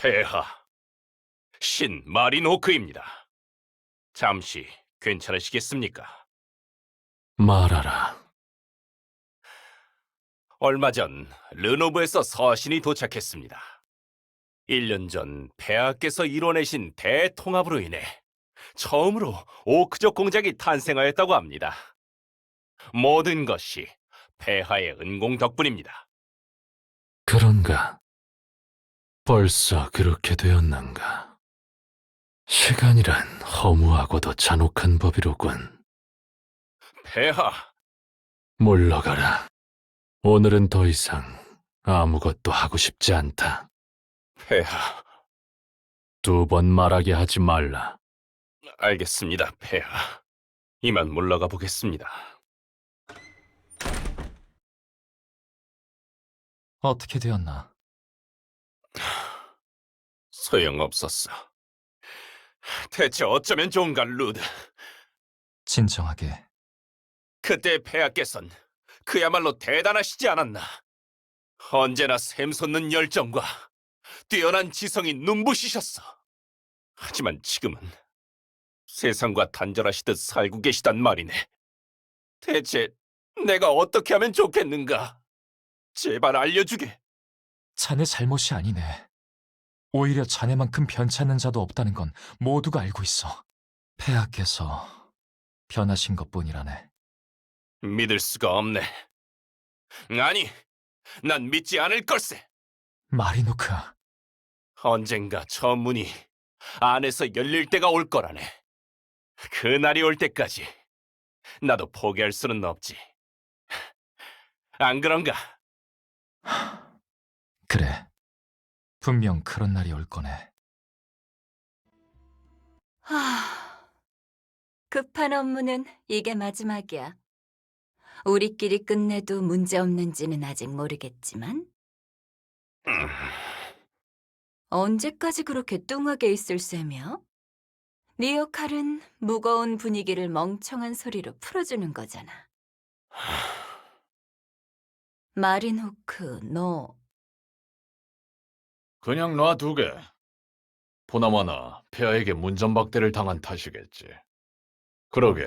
폐하, 신 마린호크입니다. 잠시 괜찮으시겠습니까? 말하라. 얼마 전 르노브에서 서신이 도착했습니다. 1년 전 폐하께서 이뤄내신 대통합으로 인해 처음으로 오크족 공작이 탄생하였다고 합니다. 모든 것이 폐하의 은공 덕분입니다. 그런가? 벌써 그렇게 되었는가? 시간이란 허무하고도 잔혹한 법이로군. 폐하, 물러가라. 오늘은 더 이상 아무것도 하고 싶지 않다. 폐하, 2번 말하게 하지 말라. 알겠습니다, 폐하. 이만 물러가 보겠습니다. 어떻게 되었나? 소용없었어. 대체 어쩌면 좋은가, 루드. 진정하게. 그때 폐하께선 그야말로 대단하시지 않았나. 언제나 샘솟는 열정과 뛰어난 지성이 눈부시셨어. 하지만 지금은 세상과 단절하시듯 살고 계시단 말이네. 대체 내가 어떻게 하면 좋겠는가? 제발 알려주게. 자네 잘못이 아니네. 오히려 자네만큼 변찮는 자도 없다는 건 모두가 알고 있어. 폐하께서 변하신 것뿐이라네. 믿을 수가 없네. 아니, 난 믿지 않을 걸세. 마리노크, 언젠가 저 문이 안에서 열릴 때가 올 거라네. 그 날이 올 때까지 나도 포기할 수는 없지. 안 그런가? 그래. 분명 그런 날이 올 거네. 급한 업무는 이게 마지막이야. 우리끼리 끝내도 문제 없는지는 아직 모르겠지만 언제까지 그렇게 뚱하게 있을 셈이야? 네 역할은 무거운 분위기를 멍청한 소리로 풀어주는 거잖아. 마린 호크, 너 그냥 놔두게. 보나마나 폐하에게 문전박대를 당한 탓이겠지. 그러게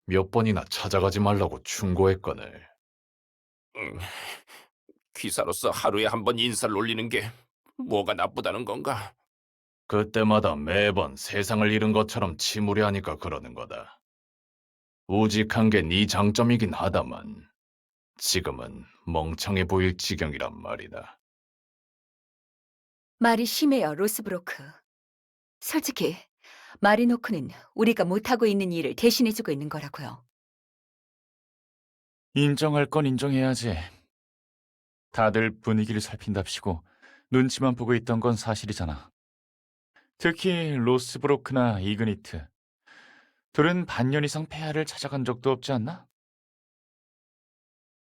몇 번이나 찾아가지 말라고 충고했거늘. 귀사로서 하루에 한 번 인사를 올리는 게 뭐가 나쁘다는 건가? 그때마다 매번 세상을 잃은 것처럼 침울해하니까 그러는 거다. 우직한 게 네 장점이긴 하다만 지금은 멍청해 보일 지경이란 말이다. 말이 심해요, 로스브로크. 솔직히 마리노크는 우리가 못하고 있는 일을 대신해주고 있는 거라고요. 인정할 건 인정해야지. 다들 분위기를 살핀답시고 눈치만 보고 있던 건 사실이잖아. 특히 로스브로크나 이그니트. 둘은 반년 이상 폐하를 찾아간 적도 없지 않나?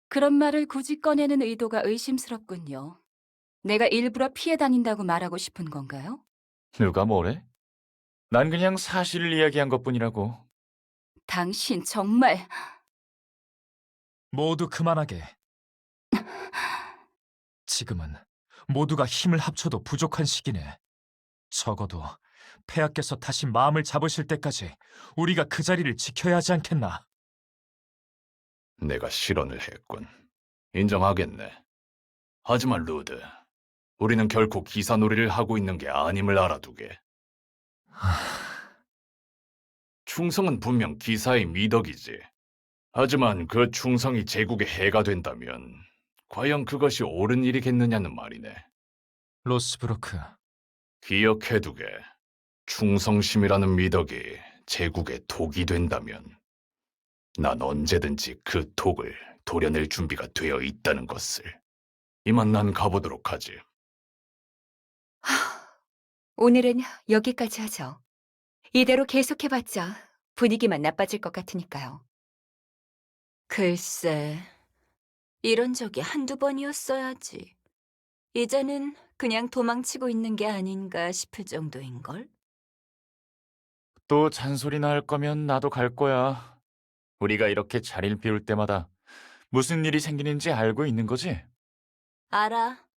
그런 말을 굳이 꺼내는 의도가 의심스럽군요. 내가 일부러 피해 다닌다고 말하고 싶은 건가요? 누가 뭐래? 난 그냥 사실을 이야기한 것뿐이라고. 당신 정말... 모두 그만하게. 지금은 모두가 힘을 합쳐도 부족한 시기네. 적어도 폐하께서 다시 마음을 잡으실 때까지 우리가 그 자리를 지켜야 하지 않겠나? 내가 실언을 했군. 인정하겠네. 하지만 루드, 우리는 결코 기사놀이를 하고 있는 게 아님을 알아두게. 충성은 분명 기사의 미덕이지. 하지만 그 충성이 제국의 해가 된다면 과연 그것이 옳은 일이겠느냐는 말이네. 로스브로크, 기억해두게. 충성심이라는 미덕이 제국의 독이 된다면 난 언제든지 그 독을 도려낼 준비가 되어 있다는 것을. 이만 난 가보도록 하지. 오늘은 여기까지 하죠. 이대로 계속해봤자 분위기만 나빠질 것 같으니까요. 글쎄, 이런 적이 한두 번이었어야지. 이제는 그냥 도망치고 있는 게 아닌가 싶을 정도인걸? 또 잔소리나 할 거면 나도 갈 거야. 우리가 이렇게 자리를 비울 때마다 무슨 일이 생기는지 알고 있는 거지? 알아.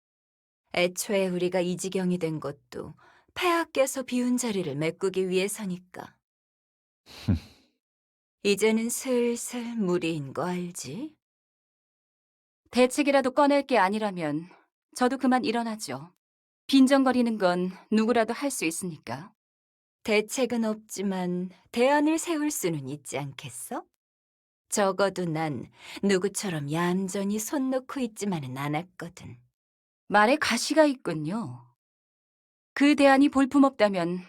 애초에 우리가 이 지경이 된 것도 폐하께서 비운 자리를 메꾸기 위해서니까. 이제는 슬슬 무리인 거 알지? 대책이라도 꺼낼 게 아니라면 저도 그만 일어나죠. 빈정거리는 건 누구라도 할 수 있으니까. 대책은 없지만 대안을 세울 수는 있지 않겠어? 적어도 난 누구처럼 얌전히 손 놓고 있지만은 않았거든. 말에 가시가 있군요. 그 대안이 볼품없다면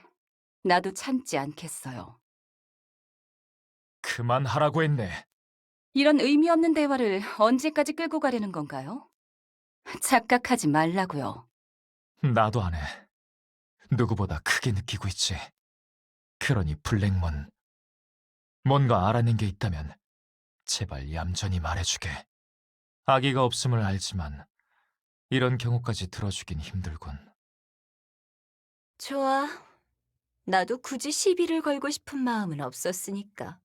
나도 참지 않겠어요. 그만하라고 했네. 이런 의미 없는 대화를 언제까지 끌고 가려는 건가요? 착각하지 말라고요. 나도 안 해. 누구보다 크게 느끼고 있지. 그러니 블랙문, 뭔가 알아낸 게 있다면 제발 얌전히 말해주게. 아기가 없음을 알지만 이런 경우까지 들어주긴 힘들군. 좋아. 나도 굳이 시비를 걸고 싶은 마음은 없었으니까.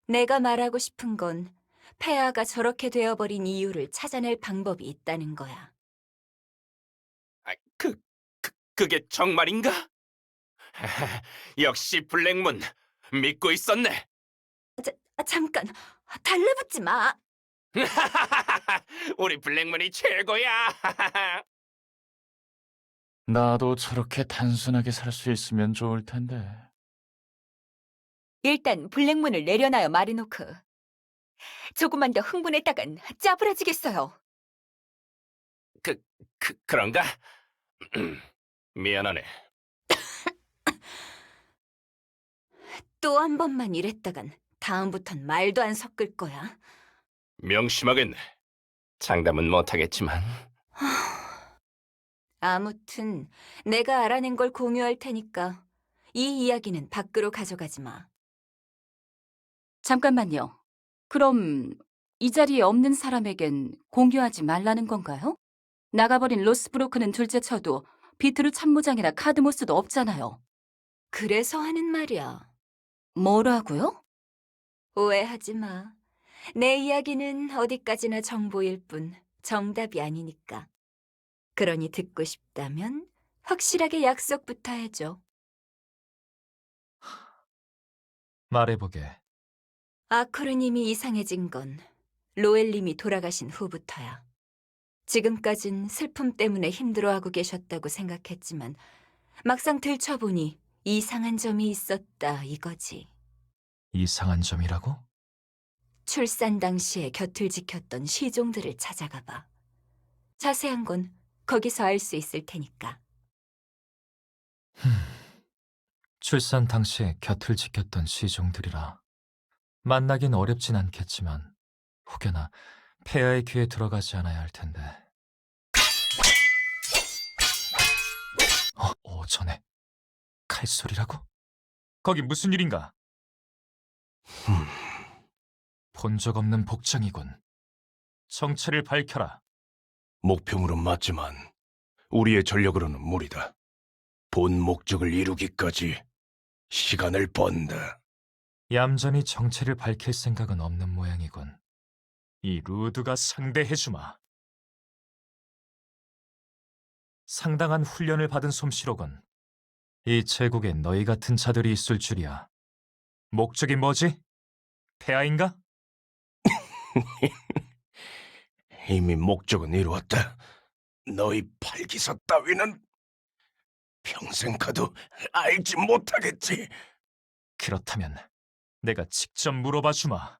내가 말하고 싶은 건 폐하가 저렇게 되어버린 이유를 찾아낼 방법이 있다는 거야. 아, 그게 정말인가? 역시 블랙문 믿고 있었네. 잠깐, 달라붙지 마. 우리 블랙문이 최고야. 나도 저렇게 단순하게 살 수 있으면 좋을 텐데. 일단 블랙문을 내려놔요, 마리노크. 조금만 더 흥분했다간 짜부라지겠어요. 그런가? 미안하네. 또 한 번만 이랬다간 다음부턴 말도 안 섞을 거야. 명심하겠네. 장담은 못하겠지만. 아무튼 내가 알아낸 걸 공유할 테니까 이 이야기는 밖으로 가져가지 마. 잠깐만요. 그럼 이 자리에 없는 사람에겐 공유하지 말라는 건가요? 나가버린 로스브로크는 둘째 쳐도 비트루 참모장이나 카드모스도 없잖아요. 그래서 하는 말이야. 뭐라고요? 오해하지 마. 내 이야기는 어디까지나 정보일 뿐 정답이 아니니까. 그러니 듣고 싶다면 확실하게 약속부터 해줘. 말해보게. 아코르님이 이상해진 건 로엘님이 돌아가신 후부터야. 지금까진 슬픔 때문에 힘들어하고 계셨다고 생각했지만 막상 들춰보니 이상한 점이 있었다 이거지. 이상한 점이라고? 출산 당시에 곁을 지켰던 시종들을 찾아가 봐. 자세한 건 거기서 알 수 있을 테니까. 출산 당시에 곁을 지켰던 시종들이라. 만나긴 어렵진 않겠지만 혹여나 폐하의 귀에 들어가지 않아야 할 텐데. 오전에 칼소리라고? 거기 무슨 일인가? 본 적 없는 복장이군. 정체를 밝혀라. 목표물은 맞지만 우리의 전력으로는 무리다. 본 목적을 이루기까지 시간을 번다. 얌전히 정체를 밝힐 생각은 없는 모양이군. 이 루드가 상대해주마. 상당한 훈련을 받은 솜씨로군. 이 제국에 너희 같은 자들이 있을 줄이야. 목적이 뭐지? 폐하인가? 이미 목적은 이루었다. 너희 팔기사 따위는 평생 가도 알지 못하겠지. 그렇다면 내가 직접 물어봐 주마.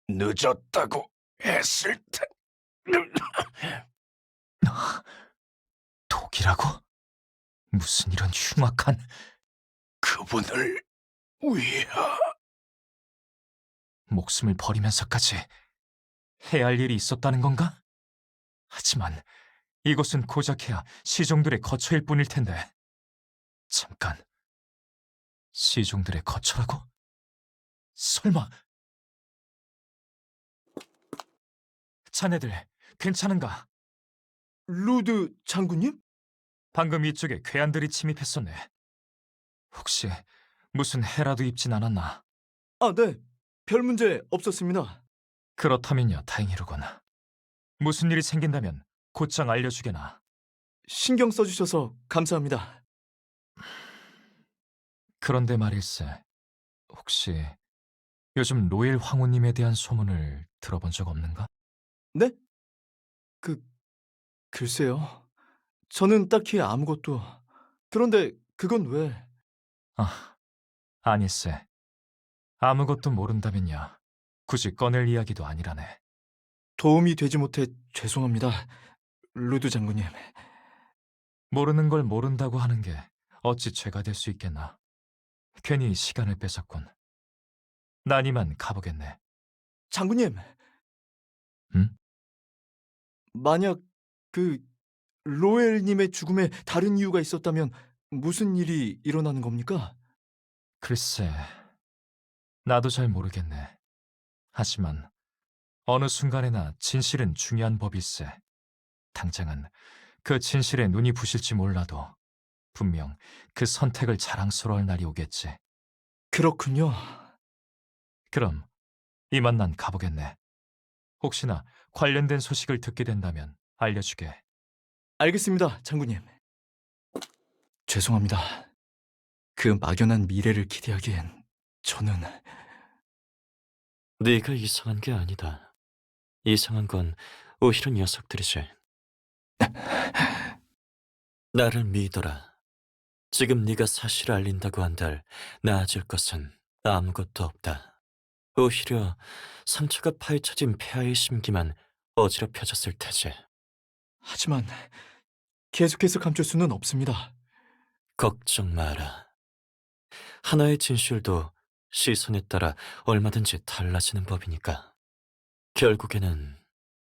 늦었다고 했을 테. 독이라고? 무슨 이런 흉악한... 그분을 위하. 목숨을 버리면서까지 해야 할 일이 있었다는 건가? 하지만 이곳은 고작해야 시종들의 거처일 뿐일 텐데. 잠깐, 시종들의 거처라고? 설마... 자네들 괜찮은가? 루드 장군님? 방금 이쪽에 괴한들이 침입했었네. 혹시 무슨 해라도 입진 않았나? 아, 네. 별 문제 없었습니다. 그렇다면야 다행이로군. 무슨 일이 생긴다면 곧장 알려주게나. 신경 써주셔서 감사합니다. 그런데 말일세, 혹시 요즘 로엘 황후님에 대한 소문을 들어본 적 없는가? 네? 그, 글쎄요. 저는 딱히 아무것도... 그런데 그건 왜... 아, 아니세. 아무것도 모른다면야 굳이 꺼낼 이야기도 아니라네. 도움이 되지 못해 죄송합니다. 루드 장군님. 모르는 걸 모른다고 하는 게 어찌 죄가 될 수 있겠나. 괜히 시간을 뺏었군. 난 이만 가보겠네. 장군님, 응? 만약 그 로엘님의 죽음에 다른 이유가 있었다면 무슨 일이 일어나는 겁니까? 글쎄, 나도 잘 모르겠네. 하지만 어느 순간에나 진실은 중요한 법일세. 당장은 그 진실에 눈이 부실지 몰라도 분명 그 선택을 자랑스러워할 날이 오겠지. 그렇군요. 그럼 이만 난 가보겠네. 혹시나 관련된 소식을 듣게 된다면 알려주게. 알겠습니다, 장군님. 죄송합니다. 그 막연한 미래를 기대하기엔 저는... 네가 이상한 게 아니다. 이상한 건 오히려 녀석들이지. 나를 믿어라. 지금 네가 사실을 알린다고 한들 나아질 것은 아무것도 없다. 오히려 상처가 파헤쳐진 폐하의 심기만 어지럽혀졌을 테지. 하지만 계속해서 감출 수는 없습니다. 걱정 마라. 하나의 진실도 시선에 따라 얼마든지 달라지는 법이니까. 결국에는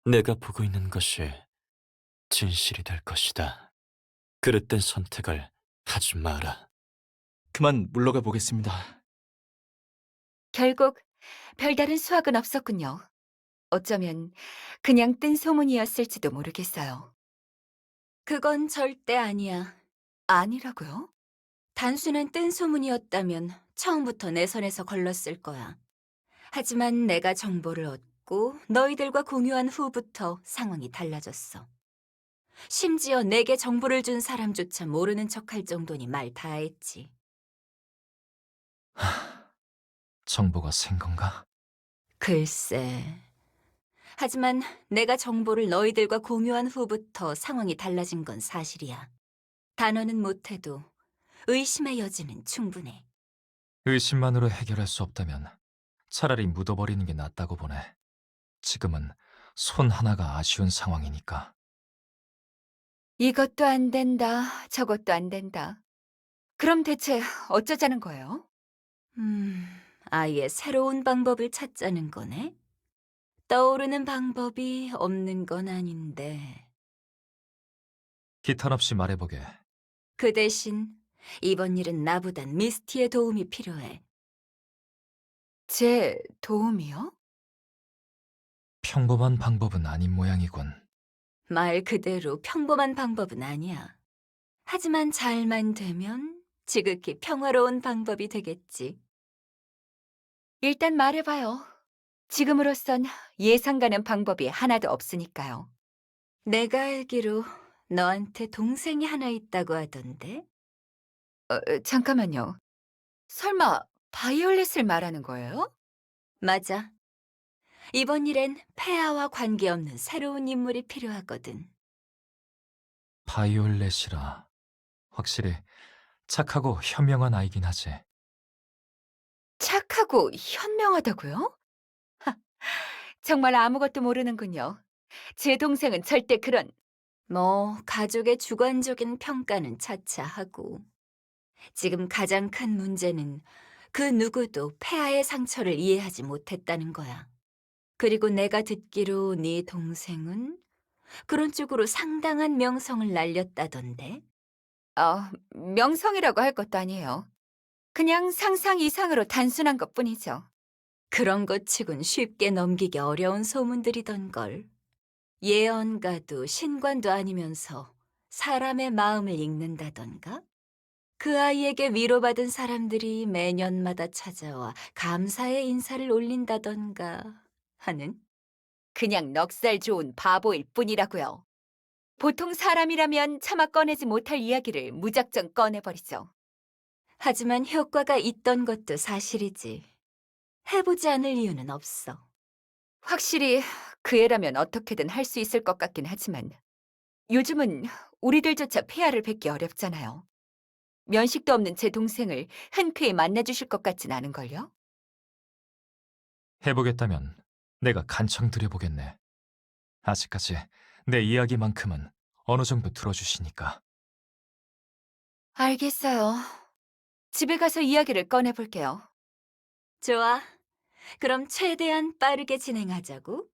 내가 보고 있는 것이 진실이 될 것이다. 그릇된 선택을 하지 마라. 그만 물러가 보겠습니다. 결국 별다른 수확은 없었군요. 어쩌면 그냥 뜬 소문이었을지도 모르겠어요. 그건 절대 아니야. 아니라고요? 단순한 뜬 소문이었다면 처음부터 내 손에서 걸렀을 거야. 하지만 내가 정보를 얻고 너희들과 공유한 후부터 상황이 달라졌어. 심지어 내게 정보를 준 사람조차 모르는 척할 정도니 말 다 했지. 정보가 센 건가? 글쎄. 하지만 내가 정보를 너희들과 공유한 후부터 상황이 달라진 건 사실이야. 단어는 못해도 의심의 여지는 충분해. 의심만으로 해결할 수 없다면 차라리 묻어버리는 게 낫다고 보네. 지금은 손 하나가 아쉬운 상황이니까. 이것도 안 된다, 저것도 안 된다. 그럼 대체 어쩌자는 거예요? 아예 새로운 방법을 찾자는 거네? 떠오르는 방법이 없는 건 아닌데. 기탄 없이 말해보게. 그 대신 이번 일은 나보단 미스티의 도움이 필요해. 제 도움이요? 평범한 방법은 아닌 모양이군. 말 그대로 평범한 방법은 아니야. 하지만 잘만 되면 지극히 평화로운 방법이 되겠지. 일단 말해봐요. 지금으로선 예상 가는 방법이 하나도 없으니까요. 내가 알기로 너한테 동생이 하나 있다고 하던데? 잠깐만요. 설마 바이올렛을 말하는 거예요? 맞아. 이번 일엔 폐하와 관계없는 새로운 인물이 필요하거든. 바이올렛이라. 확실히 착하고 현명한 아이긴 하지. 착하고 현명하다고요? 하, 정말 아무것도 모르는군요. 제 동생은 절대 그런... 뭐 가족의 주관적인 평가는 차차 하고. 지금 가장 큰 문제는 그 누구도 폐하의 상처를 이해하지 못했다는 거야. 그리고 내가 듣기로 네 동생은 그런 쪽으로 상당한 명성을 날렸다던데? 명성이라고 할 것도 아니에요. 그냥 상상 이상으로 단순한 것뿐이죠. 그런 것 치곤 쉽게 넘기기 어려운 소문들이던걸. 예언가도 신관도 아니면서 사람의 마음을 읽는다던가? 그 아이에게 위로받은 사람들이 매년마다 찾아와 감사의 인사를 올린다던가 하는? 그냥 넉살 좋은 바보일 뿐이라고요. 보통 사람이라면 차마 꺼내지 못할 이야기를 무작정 꺼내버리죠. 하지만 효과가 있던 것도 사실이지. 해보지 않을 이유는 없어. 확실히 그 애라면 어떻게든 할 수 있을 것 같긴 하지만 요즘은 우리들조차 폐하를 뵙기 어렵잖아요. 면식도 없는 제 동생을 흔쾌히 만나주실 것 같진 않은걸요? 해보겠다면 내가 간청 드려보겠네. 아직까지 내 이야기만큼은 어느 정도 들어주시니까. 알겠어요. 집에 가서 이야기를 꺼내볼게요. 좋아. 그럼 최대한 빠르게 진행하자고.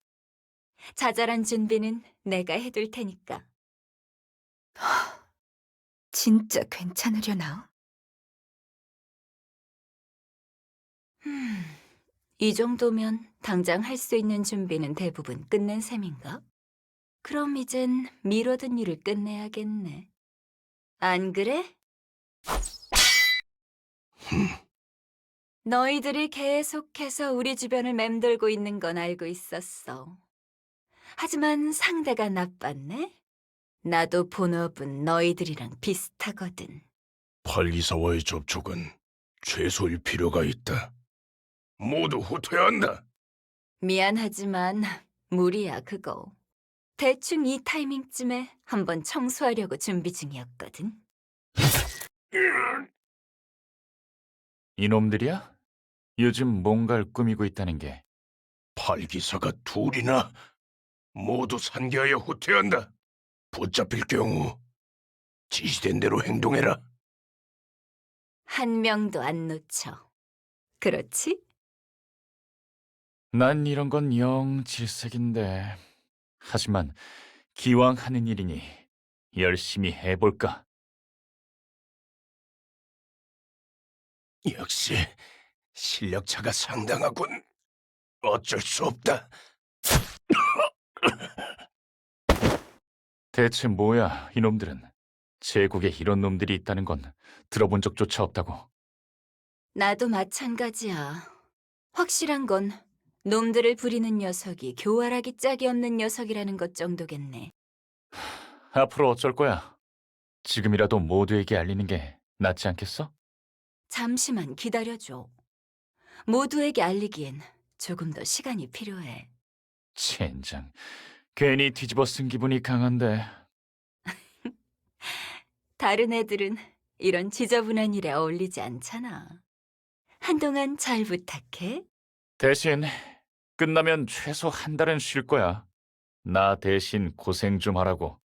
자잘한 준비는 내가 해둘 테니까. 진짜 괜찮으려나? 이 정도면 당장 할 수 있는 준비는 대부분 끝낸 셈인가? 그럼 이젠 미뤄둔 일을 끝내야겠네. 안 그래? 너희들이 계속해서 우리 주변을 맴돌고 있는 건 알고 있었어. 하지만 상대가 나빴네? 나도 본업은 너희들이랑 비슷하거든. 팔기사와의 접촉은 최소일 필요가 있다. 모두 후퇴해야 한다. 미안하지만 무리야 그거. 대충 이 타이밍쯤에 한번 청소하려고 준비 중이었거든. 이놈들이야? 요즘 뭔가를 꾸미고 있다는 게. 팔기사가 둘이나 모두 산계하여 후퇴한다. 붙잡힐 경우 지시된 대로 행동해라. 한 명도 안 놓쳐. 그렇지? 난 이런 건 영 질색인데. 하지만 기왕 하는 일이니 열심히 해볼까? 역시 실력 차가 상당하군. 어쩔 수 없다. 대체 뭐야, 이놈들은. 제국에 이런 놈들이 있다는 건 들어본 적조차 없다고. 나도 마찬가지야. 확실한 건 놈들을 부리는 녀석이 교활하기 짝이 없는 녀석이라는 것 정도겠네. 앞으로 어쩔 거야? 지금이라도 모두에게 알리는 게 낫지 않겠어? 잠시만 기다려줘. 모두에게 알리기엔 조금 더 시간이 필요해. 젠장, 괜히 뒤집어 쓴 기분이 강한데. 다른 애들은 이런 지저분한 일에 어울리지 않잖아. 한동안 잘 부탁해. 대신 끝나면 최소 한 달은 쉴 거야. 나 대신 고생 좀 하라고.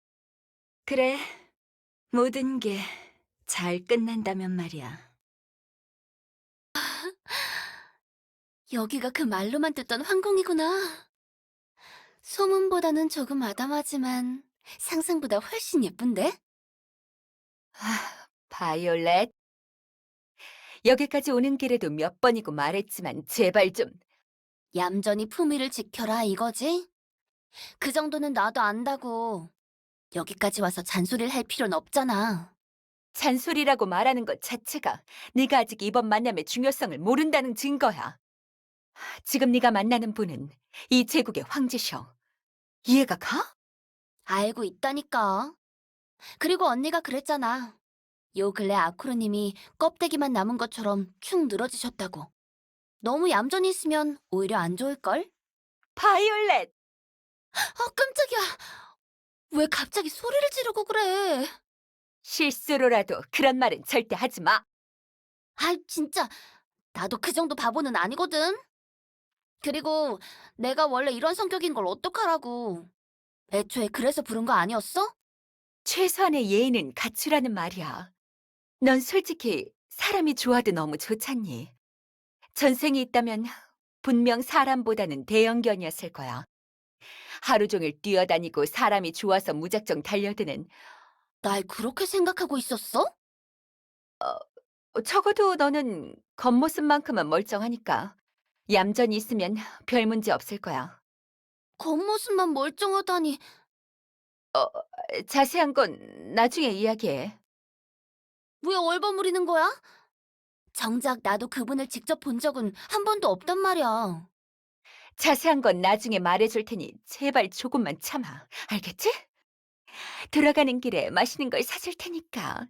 그래, 모든 게 잘 끝난다면 말이야. 여기가 그 말로만 듣던 황궁이구나. 소문보다는 조금 아담하지만 상상보다 훨씬 예쁜데? 바이올렛. 여기까지 오는 길에도 몇 번이고 말했지만 제발 좀. 얌전히 품위를 지켜라 이거지? 그 정도는 나도 안다고. 여기까지 와서 잔소리를 할 필요는 없잖아. 잔소리라고 말하는 것 자체가 네가 아직 이번 만남의 중요성을 모른다는 증거야. 지금 네가 만나는 분은 이 제국의 황제셔. 이해가 가? 알고 있다니까. 그리고 언니가 그랬잖아. 요 근래 아쿠르님이 껍데기만 남은 것처럼 축 늘어지셨다고. 너무 얌전히 있으면 오히려 안 좋을걸? 바이올렛! 깜짝이야. 왜 갑자기 소리를 지르고 그래? 실수로라도 그런 말은 절대 하지 마. 진짜 나도 그 정도 바보는 아니거든. 그리고 내가 원래 이런 성격인 걸 어떡하라고. 애초에 그래서 부른 거 아니었어? 최소한의 예의는 갖추라는 말이야. 넌 솔직히 사람이 좋아도 너무 좋잖니. 전생이 있다면 분명 사람보다는 대형견이었을 거야. 하루 종일 뛰어다니고 사람이 좋아서 무작정 달려드는. 날 그렇게 생각하고 있었어? 적어도 너는 겉모습만큼은 멀쩡하니까 얌전히 있으면 별 문제 없을 거야. 겉모습만 멀쩡하다니. 자세한 건 나중에 이야기해. 왜 얼버무리는 거야? 정작 나도 그분을 직접 본 적은 한 번도 없단 말이야. 자세한 건 나중에 말해줄 테니 제발 조금만 참아. 알겠지? 들어가는 길에 맛있는 걸 사줄 테니까.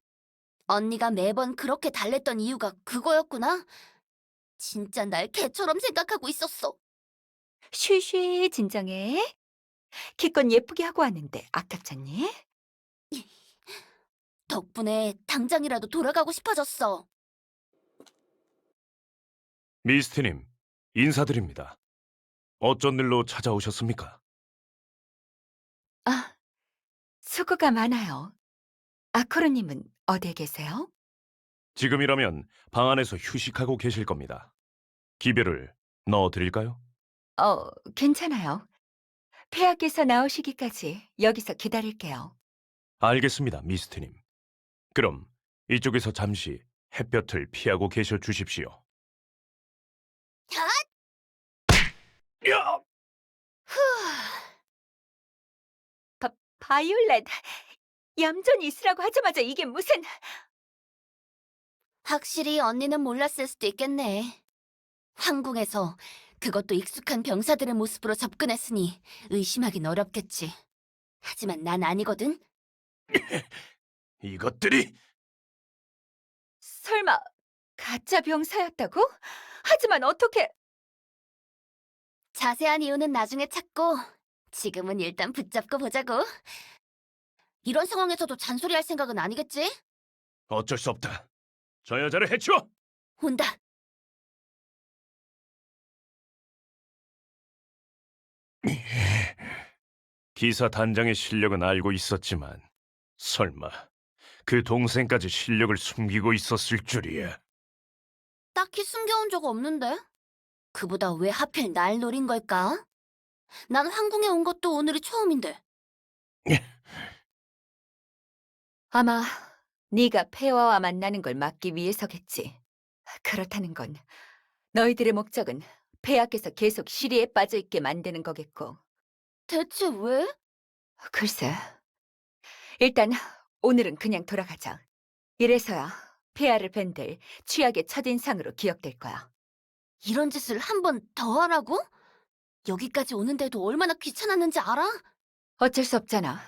언니가 매번 그렇게 달랬던 이유가 그거였구나. 진짜 날 개처럼 생각하고 있었어. 쉬쉬, 진정해. 기껏 예쁘게 하고 왔는데 아깝잖니? 덕분에 당장이라도 돌아가고 싶어졌어. 미스티님, 인사드립니다. 어쩐 일로 찾아오셨습니까? 아, 수고가 많아요. 아코르님은 어디에 계세요? 지금이라면 방 안에서 휴식하고 계실 겁니다. 기별을 넣어드릴까요? 괜찮아요. 폐하께서 나오시기까지 여기서 기다릴게요. 알겠습니다, 미스티님. 그럼 이쪽에서 잠시 햇볕을 피하고 계셔 주십시오. 야! 바이올렛, 얌전히 있으라고 하자마자 이게 무슨... 확실히 언니는 몰랐을 수도 있겠네. 황궁에서 그것도 익숙한 병사들의 모습으로 접근했으니 의심하긴 어렵겠지. 하지만 난 아니거든. 이것들이 설마 가짜 병사였다고? 하지만 어떻게... 자세한 이유는 나중에 찾고 지금은 일단 붙잡고 보자고. 이런 상황에서도 잔소리할 생각은 아니겠지? 어쩔 수 없다. 저 여자를 해치워! 온다. 기사 단장의 실력은 알고 있었지만 설마 그 동생까지 실력을 숨기고 있었을 줄이야. 딱히 숨겨온 적 없는데? 그보다 왜 하필 날 노린 걸까? 난 황궁에 온 것도 오늘이 처음인데. 아마 네가 폐하와 만나는 걸 막기 위해서겠지. 그렇다는 건 너희들의 목적은 폐하께서 계속 시리에 빠져 있게 만드는 거겠고. 대체 왜? 글쎄, 일단 오늘은 그냥 돌아가자. 이래서야 폐하를 뵌들 취약의 첫인상으로 기억될 거야. 이런 짓을 한 번 더 하라고? 여기까지 오는데도 얼마나 귀찮았는지 알아? 어쩔 수 없잖아.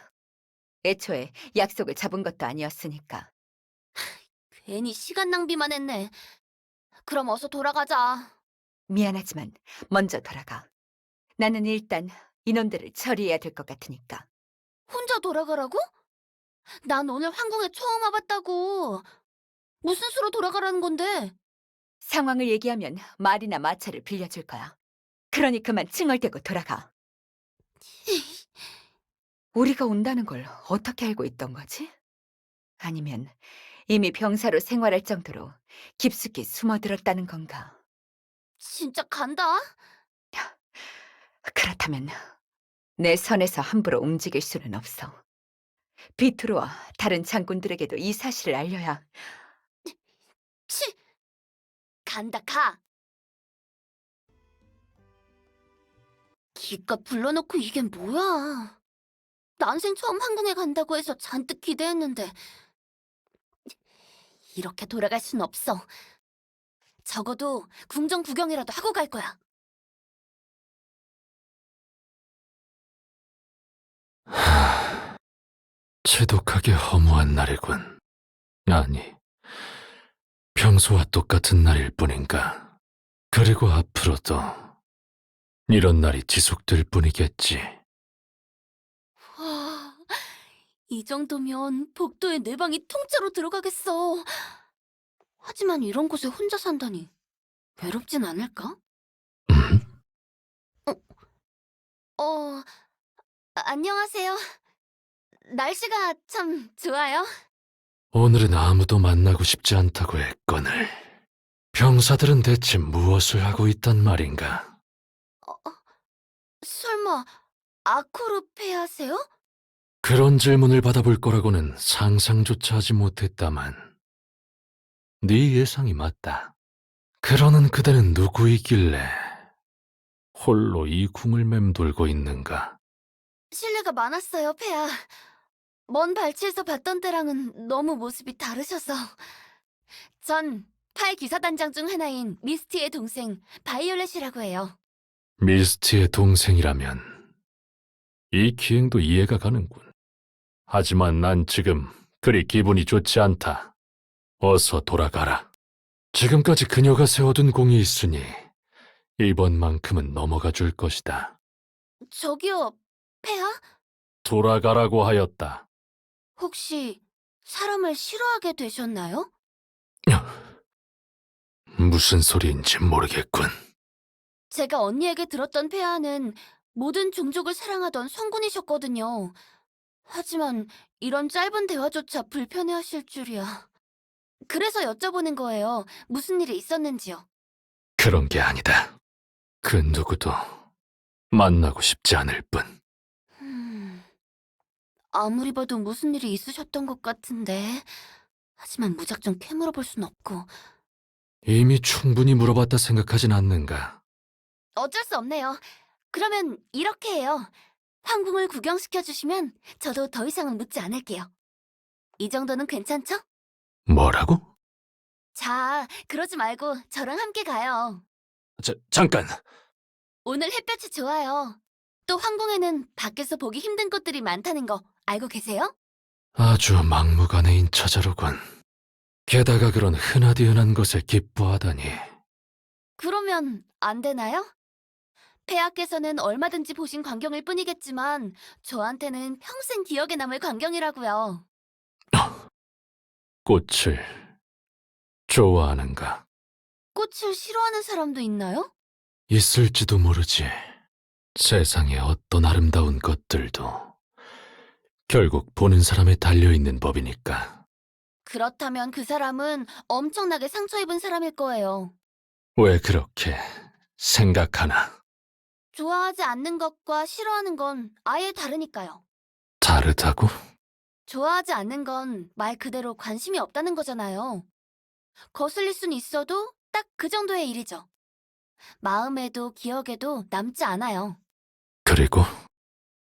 애초에 약속을 잡은 것도 아니었으니까. 괜히 시간 낭비만 했네. 그럼 어서 돌아가자. 미안하지만 먼저 돌아가. 나는 일단 인원들을 처리해야 될 것 같으니까. 혼자 돌아가라고? 난 오늘 황궁에 처음 와봤다고. 무슨 수로 돌아가라는 건데? 상황을 얘기하면 말이나 마차를 빌려줄 거야. 그러니 그만 칭얼대고 돌아가. 우리가 온다는 걸 어떻게 알고 있던 거지? 아니면 이미 병사로 생활할 정도로 깊숙이 숨어들었다는 건가? 진짜 간다? 그렇다면 내 선에서 함부로 움직일 수는 없어. 비투르와 다른 장군들에게도 이 사실을 알려야. 치! 간다, 가! 기껏 불러놓고 이게 뭐야? 난생 처음 황궁에 간다고 해서 잔뜩 기대했는데 이렇게 돌아갈 순 없어. 적어도 궁정 구경이라도 하고 갈 거야. 지독하게 허무한 날이군. 아니, 평소와 똑같은 날일 뿐인가. 그리고 앞으로도 이런 날이 지속될 뿐이겠지. 와, 이 정도면 복도에 내 방이 통째로 들어가겠어. 하지만 이런 곳에 혼자 산다니 외롭진 않을까? 안녕하세요. 날씨가 참 좋아요. 오늘은 아무도 만나고 싶지 않다고 했거늘. 병사들은 대체 무엇을 하고 있단 말인가? 설마 아코르페아세요? 그런 질문을 받아볼 거라고는 상상조차 하지 못했다만 네 예상이 맞다. 그러는 그대는 누구이길래 홀로 이 궁을 맴돌고 있는가? 실례가 많았어요, 폐하. 먼 발치에서 봤던 때랑은 너무 모습이 다르셔서. 전 팔 기사단장 중 하나인 미스티의 동생 바이올렛이라고 해요. 미스티의 동생이라면 이 기행도 이해가 가는군. 하지만 난 지금 그리 기분이 좋지 않다. 어서 돌아가라. 지금까지 그녀가 세워둔 공이 있으니 이번만큼은 넘어가 줄 것이다. 저기요, 폐하? 돌아가라고 하였다. 혹시 사람을 싫어하게 되셨나요? 무슨 소리인지 모르겠군. 제가 언니에게 들었던 폐하는 모든 종족을 사랑하던 성군이셨거든요. 하지만 이런 짧은 대화조차 불편해하실 줄이야. 그래서 여쭤보는 거예요. 무슨 일이 있었는지요. 그런 게 아니다. 그 누구도 만나고 싶지 않을 뿐. 아무리 봐도 무슨 일이 있으셨던 것 같은데. 하지만 무작정 캐물어볼 순 없고. 이미 충분히 물어봤다 생각하진 않는가? 어쩔 수 없네요. 그러면 이렇게 해요. 황궁을 구경시켜 주시면 저도 더 이상은 묻지 않을게요. 이 정도는 괜찮죠? 뭐라고? 자, 그러지 말고 저랑 함께 가요. 잠깐! 오늘 햇볕이 좋아요. 또 황궁에는 밖에서 보기 힘든 꽃들이 많다는 거 알고 계세요? 아주 막무가내인 처자로군. 게다가 그런 흔하디 흔한 것을 기뻐하다니. 그러면 안 되나요? 폐하께서는 얼마든지 보신 광경일 뿐이겠지만 저한테는 평생 기억에 남을 광경이라고요. 꽃을 좋아하는가? 꽃을 싫어하는 사람도 있나요? 있을지도 모르지. 세상의 어떤 아름다운 것들도 결국 보는 사람에 달려있는 법이니까. 그렇다면 그 사람은 엄청나게 상처 입은 사람일 거예요. 왜 그렇게 생각하나? 좋아하지 않는 것과 싫어하는 건 아예 다르니까요. 다르다고? 좋아하지 않는 건 말 그대로 관심이 없다는 거잖아요. 거슬릴 순 있어도 딱 그 정도의 일이죠. 마음에도 기억에도 남지 않아요. 그리고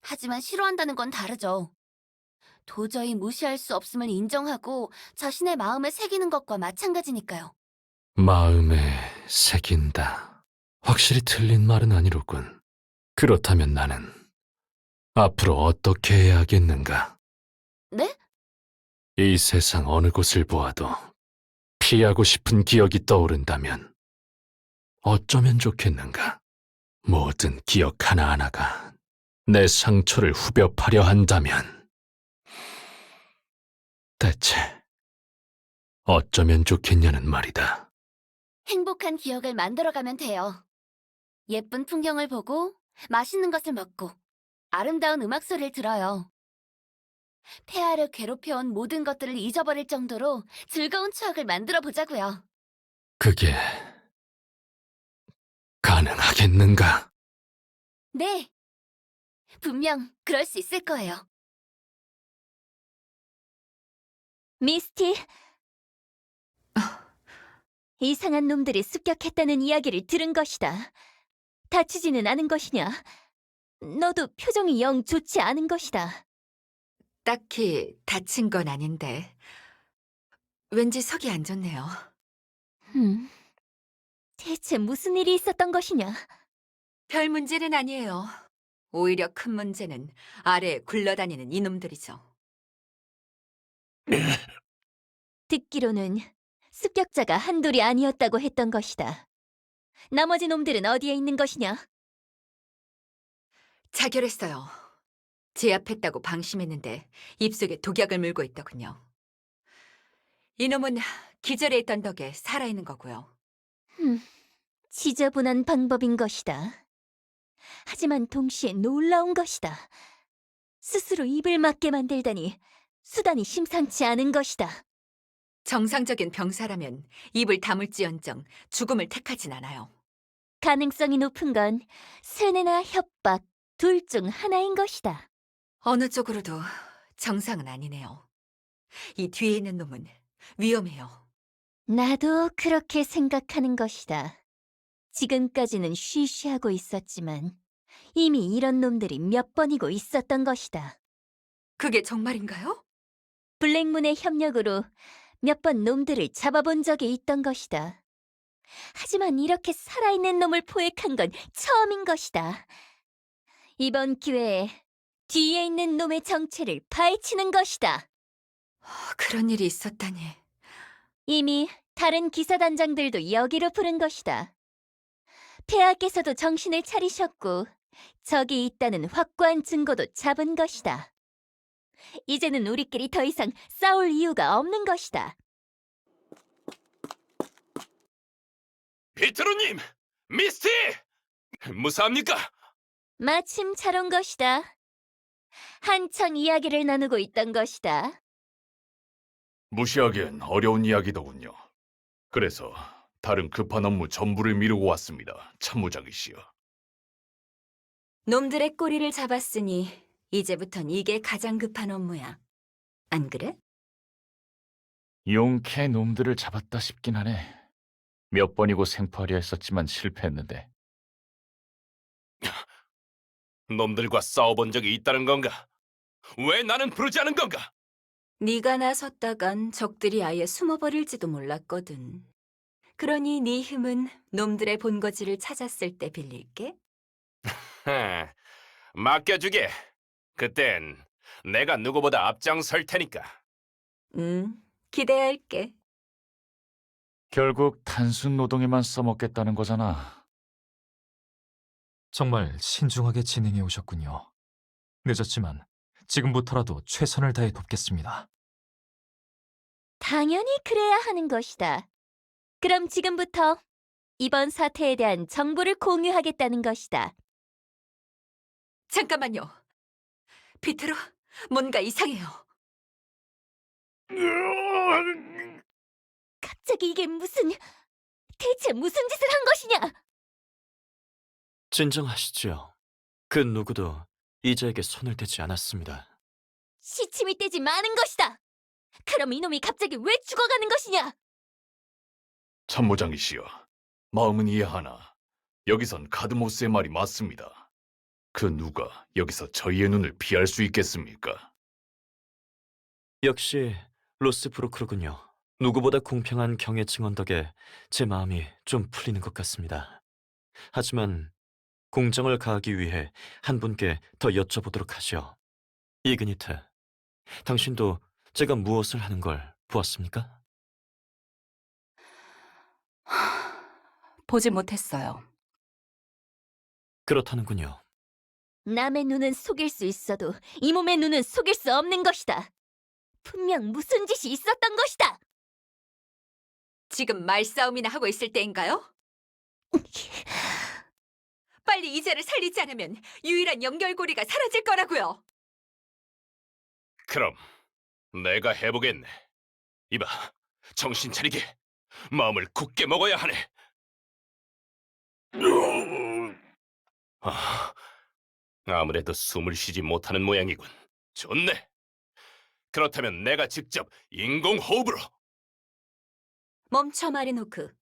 하지만 싫어한다는 건 다르죠. 도저히 무시할 수 없음을 인정하고 자신의 마음에 새기는 것과 마찬가지니까요. 마음에 새긴다. 확실히 틀린 말은 아니로군. 그렇다면 나는 앞으로 어떻게 해야 하겠는가? 네? 이 세상 어느 곳을 보아도 피하고 싶은 기억이 떠오른다면 어쩌면 좋겠는가? 모든 기억 하나하나가 내 상처를 후벼 파려 한다면 대체 어쩌면 좋겠냐는 말이다. 행복한 기억을 만들어가면 돼요. 예쁜 풍경을 보고 맛있는 것을 먹고 아름다운 음악 소리를 들어요. 폐하를 괴롭혀온 모든 것들을 잊어버릴 정도로 즐거운 추억을 만들어 보자고요. 그게 가능하겠는가? 네, 분명 그럴 수 있을 거예요. 미스티, 이상한 놈들이 습격했다는 이야기를 들은 것이다. 다치지는 않은 것이냐? 너도 표정이 영 좋지 않은 것이다. 딱히 다친 건 아닌데 왠지 속이 안 좋네요. 대체 무슨 일이 있었던 것이냐? 별 문제는 아니에요. 오히려 큰 문제는 아래에 굴러다니는 이놈들이죠. 듣기로는 습격자가 한둘이 아니었다고 했던 것이다. 나머지 놈들은 어디에 있는 것이냐? 자결했어요. 제압했다고 방심했는데 입속에 독약을 물고 있더군요. 이놈은 기절해 있던 덕에 살아있는 거고요. 지저분한 방법인 것이다. 하지만 동시에 놀라운 것이다. 스스로 입을 막게 만들다니 수단이 심상치 않은 것이다. 정상적인 병사라면 입을 다물지언정 죽음을 택하진 않아요. 가능성이 높은 건 세뇌나 협박 둘 중 하나인 것이다. 어느 쪽으로도 정상은 아니네요. 이 뒤에 있는 놈은 위험해요. 나도 그렇게 생각하는 것이다. 지금까지는 쉬쉬하고 있었지만 이미 이런 놈들이 몇 번이고 있었던 것이다. 그게 정말인가요? 블랙문의 협력으로 몇 번 놈들을 잡아본 적이 있던 것이다. 하지만 이렇게 살아있는 놈을 포획한 건 처음인 것이다. 이번 기회에 뒤에 있는 놈의 정체를 파헤치는 것이다. 그런 일이 있었다니. 이미 다른 기사단장들도 여기로 부른 것이다. 폐하께서도 정신을 차리셨고 적이 있다는 확고한 증거도 잡은 것이다. 이제는 우리끼리 더 이상 싸울 이유가 없는 것이다. 비트로님! 미스티! 무사합니까? 마침 잘 온 것이다. 한창 이야기를 나누고 있던 것이다. 무시하기엔 어려운 이야기더군요. 그래서 다른 급한 업무 전부를 미루고 왔습니다. 참모장이시여. 놈들의 꼬리를 잡았으니 이제부턴 이게 가장 급한 업무야. 안 그래? 용케 놈들을 잡았다 싶긴 하네. 몇 번이고 생포하려 했었지만 실패했는데. 놈들과 싸워본 적이 있다는 건가? 왜 나는 부르지 않은 건가? 네가 나섰다간 적들이 아예 숨어버릴지도 몰랐거든. 그러니 네 힘은 놈들의 본거지를 찾았을 때 빌릴게. 맡겨주게. 그땐 내가 누구보다 앞장설 테니까. 기대할게. 결국 단순 노동에만 써먹겠다는 거잖아. 정말 신중하게 진행해 오셨군요. 늦었지만 지금부터라도 최선을 다해 돕겠습니다. 당연히 그래야 하는 것이다. 그럼 지금부터 이번 사태에 대한 정보를 공유하겠다는 것이다. 잠깐만요. 비트로, 뭔가 이상해요. 갑자기 이게 대체 무슨 짓을 한 것이냐? 진정하시지요. 그 누구도 이자에게 손을 대지 않았습니다. 시침이 떼지 마는 것이다. 그럼 이놈이 갑자기 왜 죽어가는 것이냐? 참모장이시여. 마음은 이해하나 여기선 카드모스의 말이 맞습니다. 그 누가 여기서 저희의 눈을 피할 수 있겠습니까? 역시 로스브로크로군요. 누구보다 공평한 경의 증언 덕에 제 마음이 좀 풀리는 것 같습니다. 하지만 공정을 가하기 위해 한 분께 더 여쭤보도록 하죠. 이그니트, 당신도 제가 무엇을 하는 걸 보았습니까? 보지 못했어요. 그렇다는군요. 남의 눈은 속일 수 있어도 이 몸의 눈은 속일 수 없는 것이다. 분명 무슨 짓이 있었던 것이다. 지금 말싸움이나 하고 있을 때인가요? 빨리 이자를 살리지 않으면 유일한 연결고리가 사라질 거라고요. 그럼 내가 해보겠네. 이봐, 정신 차리게. 마음을 굳게 먹어야 하네. 아무래도 숨을 쉬지 못하는 모양이군. 좋네. 그렇다면 내가 직접 인공호흡으로. 멈춰, 마리노크.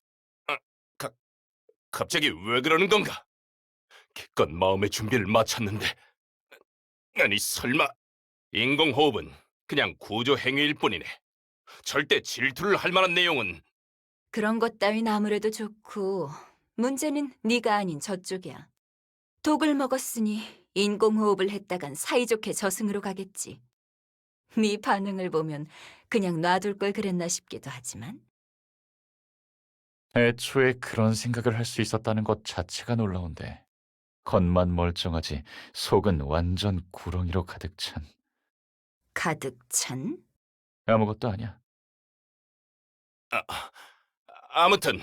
갑자기 왜 그러는 건가? 기껏 마음의 준비를 마쳤는데. 아니 설마. 인공호흡은 그냥 구조 행위일 뿐이네. 절대 질투를 할 만한 내용은. 그런 것 따윈 아무래도 좋고 문제는 네가 아닌 저쪽이야. 독을 먹었으니 인공호흡을 했다간 사이좋게 저승으로 가겠지. 네 반응을 보면 그냥 놔둘 걸 그랬나 싶기도 하지만. 애초에 그런 생각을 할 수 있었다는 것 자체가 놀라운데 겉만 멀쩡하지 속은 완전 구렁이로 가득 찬. 가득 찬? 아무것도 아니야. 아무튼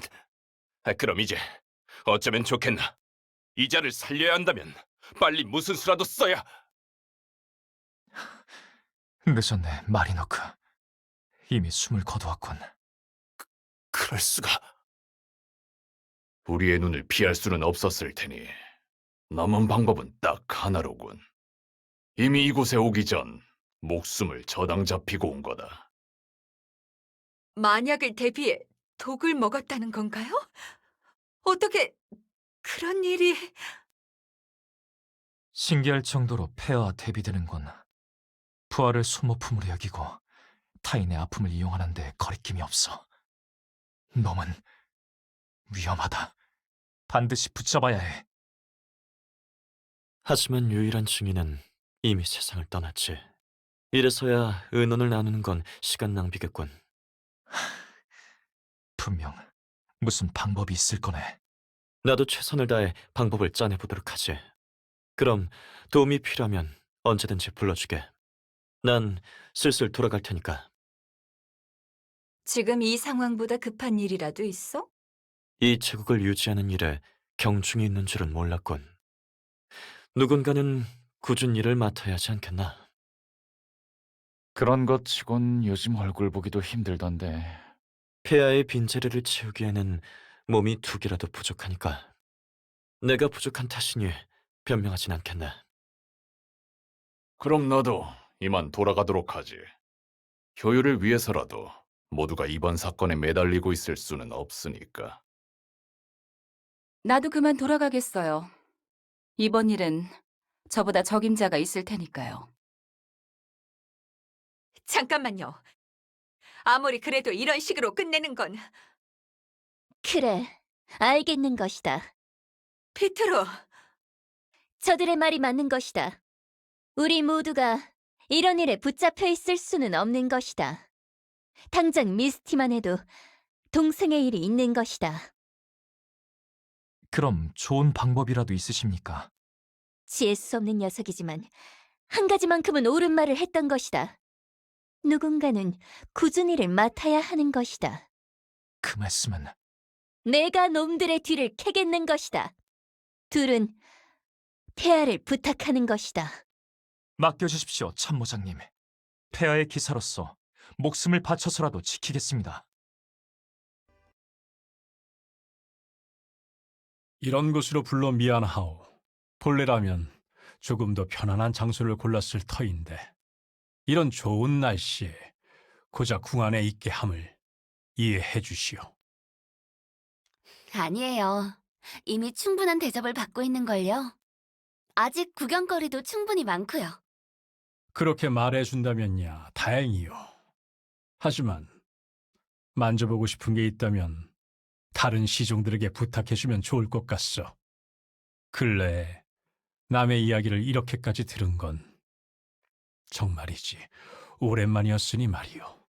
그럼 이제 어쩌면 좋겠나? 이자를 살려야 한다면 빨리 무슨 수라도 써야. 늦었네, 마리노크. 이미 숨을 거두었군. 그럴 수가. 우리의 눈을 피할 수는 없었을 테니 남은 방법은 딱 하나로군. 이미 이곳에 오기 전 목숨을 저당 잡히고 온 거다. 만약을 대비해 독을 먹었다는 건가요? 어떻게 그런 일이... 신기할 정도로 폐하와 대비되는군. 부하를 소모품으로 여기고 타인의 아픔을 이용하는 데 거리낌이 없어. 놈은 위험하다. 반드시 붙잡아야 해. 하지만 유일한 증인은 이미 세상을 떠났지. 이래서야 의논을 나누는 건 시간 낭비겠군. 분명 무슨 방법이 있을 거네. 나도 최선을 다해 방법을 짜내보도록 하지. 그럼 도움이 필요하면 언제든지 불러주게. 난 슬슬 돌아갈 테니까. 지금 이 상황보다 급한 일이라도 있어? 이 제국을 유지하는 일에 경중이 있는 줄은 몰랐군. 누군가는 굳은 일을 맡아야 하지 않겠나? 그런 것 치곤 요즘 얼굴 보기도 힘들던데. 폐하의 빈자리를 채우기에는 몸이 2개라도 부족하니까. 내가 부족한 탓이니 변명하진 않겠네. 그럼 나도 이만 돌아가도록 하지. 효율을 위해서라도 모두가 이번 사건에 매달리고 있을 수는 없으니까. 나도 그만 돌아가겠어요. 이번 일은 저보다 적임자가 있을 테니까요. 잠깐만요. 아무리 그래도 이런 식으로 끝내는 건 그래, 알겠는 것이다. 피트로. 저들의 말이 맞는 것이다. 우리 모두가 이런 일에 붙잡혀 있을 수는 없는 것이다. 당장 미스티만 해도 동생의 일이 있는 것이다. 그럼 좋은 방법이라도 있으십니까? 지혜 수 없는 녀석이지만 한 가지만큼은 옳은 말을 했던 것이다. 누군가는 굳은 일을 맡아야 하는 것이다. 그 말씀은 내가 놈들의 뒤를 캐겠는 것이다. 둘은 폐하를 부탁하는 것이다. 맡겨주십시오, 참모장님. 폐하의 기사로서 목숨을 바쳐서라도 지키겠습니다. 이런 곳으로 불러 미안하오. 본래라면 조금 더 편안한 장소를 골랐을 터인데 이런 좋은 날씨에 고작 궁 안에 있게 함을 이해해 주시오. 아니에요. 이미 충분한 대접을 받고 있는걸요. 아직 구경거리도 충분히 많고요. 그렇게 말해준다면야 다행이요. 하지만 만져보고 싶은 게 있다면 다른 시종들에게 부탁해주면 좋을 것 같소. 근래에 남의 이야기를 이렇게까지 들은 건 정말이지 오랜만이었으니 말이오.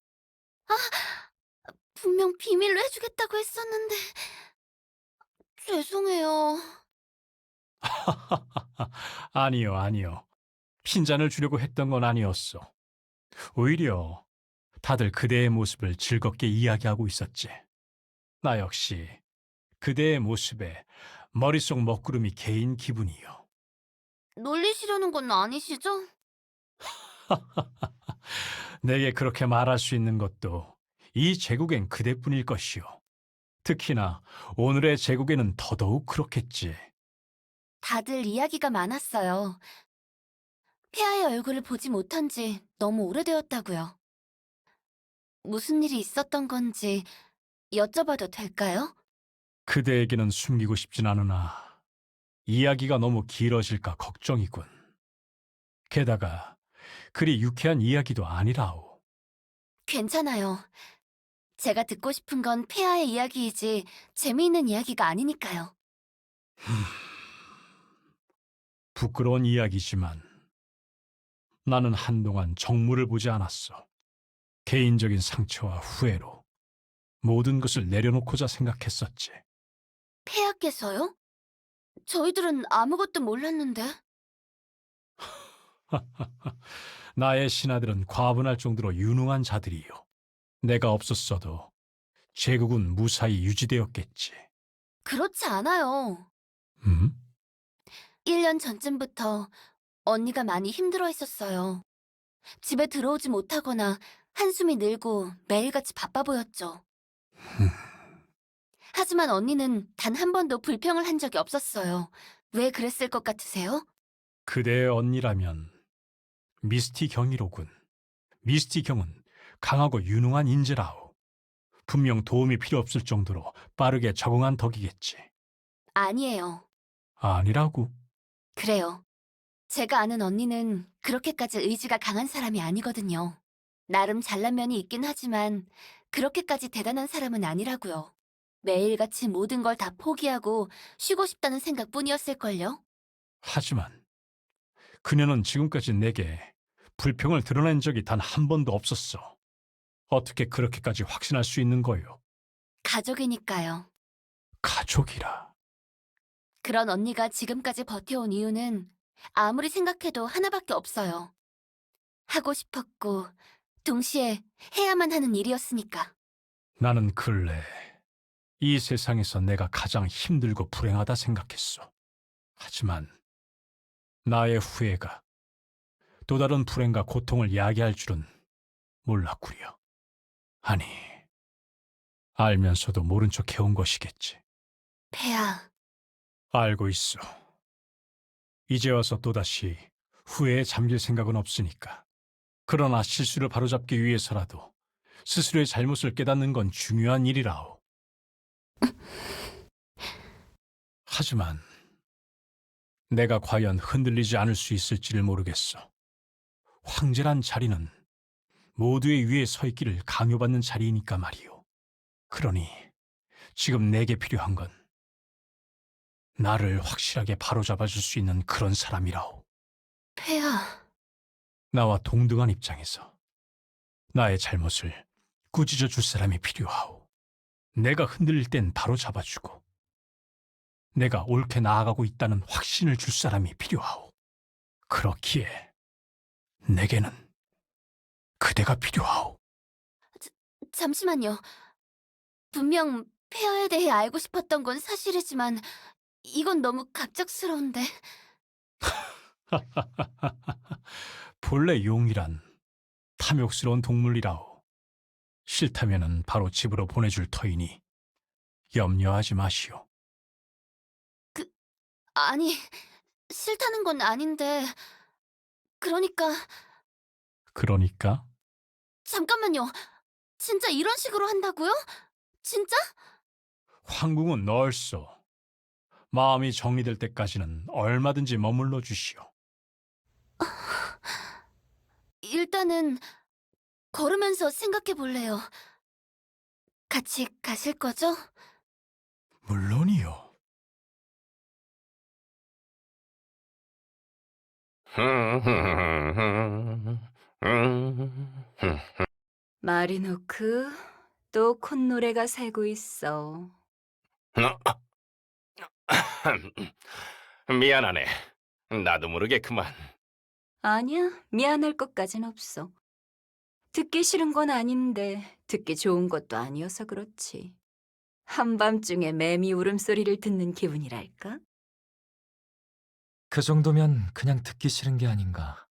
분명 비밀로 해주겠다고 했었는데 죄송해요. 아니요, 아니요. 핀잔을 주려고 했던 건 아니었어. 오히려 다들 그대의 모습을 즐겁게 이야기하고 있었지. 나 역시 그대의 모습에 머릿속 먹구름이 개인 기분이요. 놀리시려는 건 아니시죠? 내게 그렇게 말할 수 있는 것도 이 제국엔 그대뿐일 것이오. 특히나 오늘의 제국에는 더더욱 그렇겠지. 다들 이야기가 많았어요. 폐하의 얼굴을 보지 못한 지 너무 오래되었다고요. 무슨 일이 있었던 건지 여쭤봐도 될까요? 그대에게는 숨기고 싶진 않으나 이야기가 너무 길어질까 걱정이군. 게다가 그리 유쾌한 이야기도 아니라오. 괜찮아요. 제가 듣고 싶은 건 폐하의 이야기이지 재미있는 이야기가 아니니까요. 부끄러운 이야기지만 나는 한동안 정무를 보지 않았어. 개인적인 상처와 후회로 모든 것을 내려놓고자 생각했었지. 폐하께서요? 저희들은 아무것도 몰랐는데. 나의 신하들은 과분할 정도로 유능한 자들이요. 내가 없었어도 제국은 무사히 유지되었겠지. 그렇지 않아요. 1년 전쯤부터 언니가 많이 힘들어 했었어요. 집에 들어오지 못하거나 한숨이 늘고 매일같이 바빠 보였죠. 하지만 언니는 단 한 번도 불평을 한 적이 없었어요. 왜 그랬을 것 같으세요? 그대의 언니라면 미스티 경이로군. 미스티 경은 강하고 유능한 인재라오. 분명 도움이 필요 없을 정도로 빠르게 적응한 덕이겠지. 아니에요. 아니라고? 그래요. 제가 아는 언니는 그렇게까지 의지가 강한 사람이 아니거든요. 나름 잘난 면이 있긴 하지만 그렇게까지 대단한 사람은 아니라고요. 매일같이 모든 걸 다 포기하고 쉬고 싶다는 생각뿐이었을걸요? 하지만 그녀는 지금까지 내게 불평을 드러낸 적이 단 한 번도 없었어. 어떻게 그렇게까지 확신할 수 있는 거요? 가족이니까요. 가족이라. 그런 언니가 지금까지 버텨온 이유는 아무리 생각해도 하나밖에 없어요. 하고 싶었고 동시에 해야만 하는 일이었으니까. 나는 근래 이 세상에서 내가 가장 힘들고 불행하다 생각했어. 하지만 나의 후회가 또 다른 불행과 고통을 야기할 줄은 몰랐구려. 아니, 알면서도 모른 척 해온 것이겠지. 폐하, 알고 있어. 이제 와서 또다시 후회에 잠길 생각은 없으니까. 그러나 실수를 바로잡기 위해서라도 스스로의 잘못을 깨닫는 건 중요한 일이라오. 하지만 내가 과연 흔들리지 않을 수 있을지를 모르겠어. 황제란 자리는 모두의 위에 서 있기를 강요받는 자리이니까 말이오. 그러니 지금 내게 필요한 건 나를 확실하게 바로잡아줄 수 있는 그런 사람이라오. 폐하. 나와 동등한 입장에서 나의 잘못을 꾸짖어 줄 사람이 필요하오. 내가 흔들릴 땐 바로 잡아주고 내가 옳게 나아가고 있다는 확신을 줄 사람이 필요하오. 그렇기에 내게는 그대가 필요하오. 잠시만요. 분명 폐하에 대해 알고 싶었던 건 사실이지만 이건 너무 갑작스러운데. 본래 용이란 탐욕스러운 동물이라오. 싫다면은 바로 집으로 보내줄 터이니 염려하지 마시오. 아니, 싫다는 건 아닌데. 그러니까 잠깐만요. 진짜 이런 식으로 한다고요? 진짜? 황궁은 넓소. 마음이 정리될 때까지는 얼마든지 머물러 주시오. 일단은 걸으면서 생각해 볼래요. 같이 가실 거죠? 물론이요. 마리노크, 또 콧노래가 새고 있어. 미안하네. 나도 모르게 그만. 아니야, 미안할 것까진 없어. 듣기 싫은 건 아닌데 듣기 좋은 것도 아니어서 그렇지. 한밤중에 매미 울음소리를 듣는 기분이랄까? 그 정도면 그냥 듣기 싫은 게 아닌가.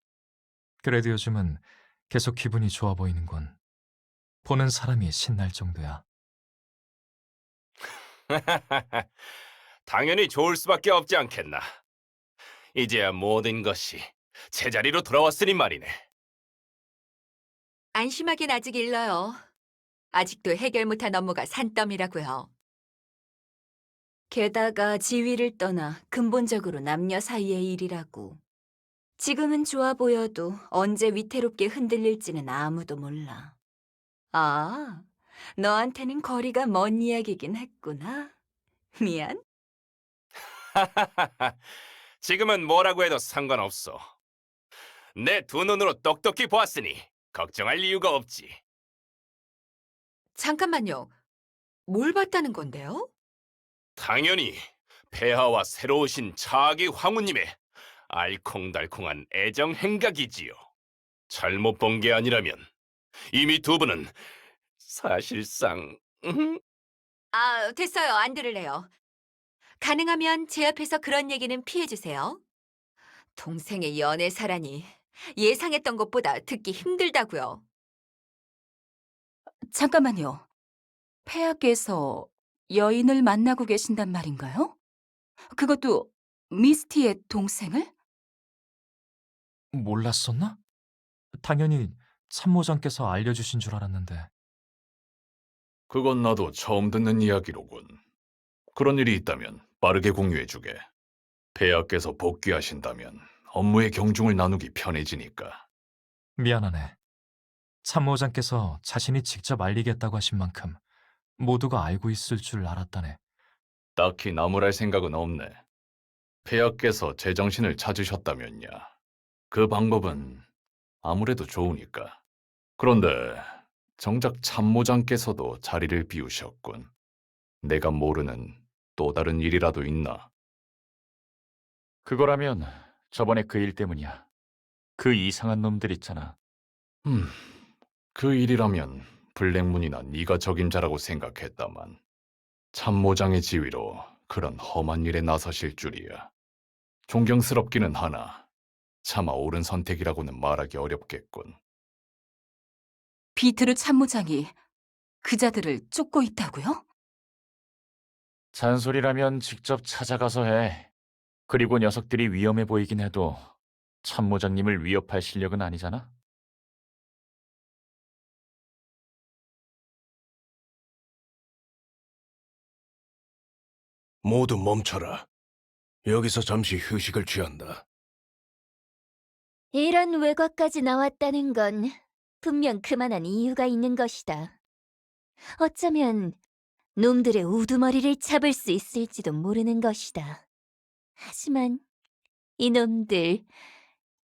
그래도 요즘은 계속 기분이 좋아 보이는군. 보는 사람이 신날 정도야. 당연히 좋을 수밖에 없지 않겠나. 이제야 모든 것이 제자리로 돌아왔으니 말이네. 안심하긴 아직 일러요. 아직도 해결 못한 업무가 산더미라고요. 게다가 지위를 떠나 근본적으로 남녀 사이의 일이라고. 지금은 좋아 보여도 언제 위태롭게 흔들릴지는 아무도 몰라. 아, 너한테는 거리가 먼 이야기긴 했구나. 미안. 지금은 뭐라고 해도 상관없어. 내 두 눈으로 똑똑히 보았으니 걱정할 이유가 없지. 잠깐만요. 뭘 봤다는 건데요? 당연히 폐하와 새로 오신 차기 황후님의 알콩달콩한 애정 행각이지요. 잘못 본 게 아니라면 이미 두 분은 사실상 아, 됐어요. 안 들을래요. 가능하면 제 앞에서 그런 얘기는 피해주세요. 동생의 연애 사라니 예상했던 것보다 듣기 힘들다고요. 잠깐만요. 폐하께서 여인을 만나고 계신단 말인가요? 그것도 미스티의 동생을? 몰랐었나? 당연히 참모장께서 알려주신 줄 알았는데. 그건 나도 처음 듣는 이야기로군. 그런 일이 있다면 빠르게 공유해주게. 폐하께서 복귀하신다면 업무의 경중을 나누기 편해지니까. 미안하네. 참모장께서 자신이 직접 알리겠다고 하신 만큼 모두가 알고 있을 줄 알았다네. 딱히 나무랄 생각은 없네. 폐하께서 제정신을 찾으셨다면야. 그 방법은 아무래도 좋으니까. 그런데 정작 참모장께서도 자리를 비우셨군. 내가 모르는 또 다른 일이라도 있나? 그거라면 저번에 그 일 때문이야. 그 이상한 놈들 있잖아. 그 일이라면 블랙문이나 네가 적임자라고 생각했다만 참모장의 지위로 그런 험한 일에 나서실 줄이야. 존경스럽기는 하나 차마 옳은 선택이라고는 말하기 어렵겠군. 비트루 참모장이 그자들을 쫓고 있다고요? 잔소리라면 직접 찾아가서 해. 그리고 녀석들이 위험해 보이긴 해도 참모장님을 위협할 실력은 아니잖아. 모두 멈춰라. 여기서 잠시 휴식을 취한다. 이런 외과까지 나왔다는 건 분명 그만한 이유가 있는 것이다. 어쩌면 놈들의 우두머리를 잡을 수 있을지도 모르는 것이다. 하지만 이놈들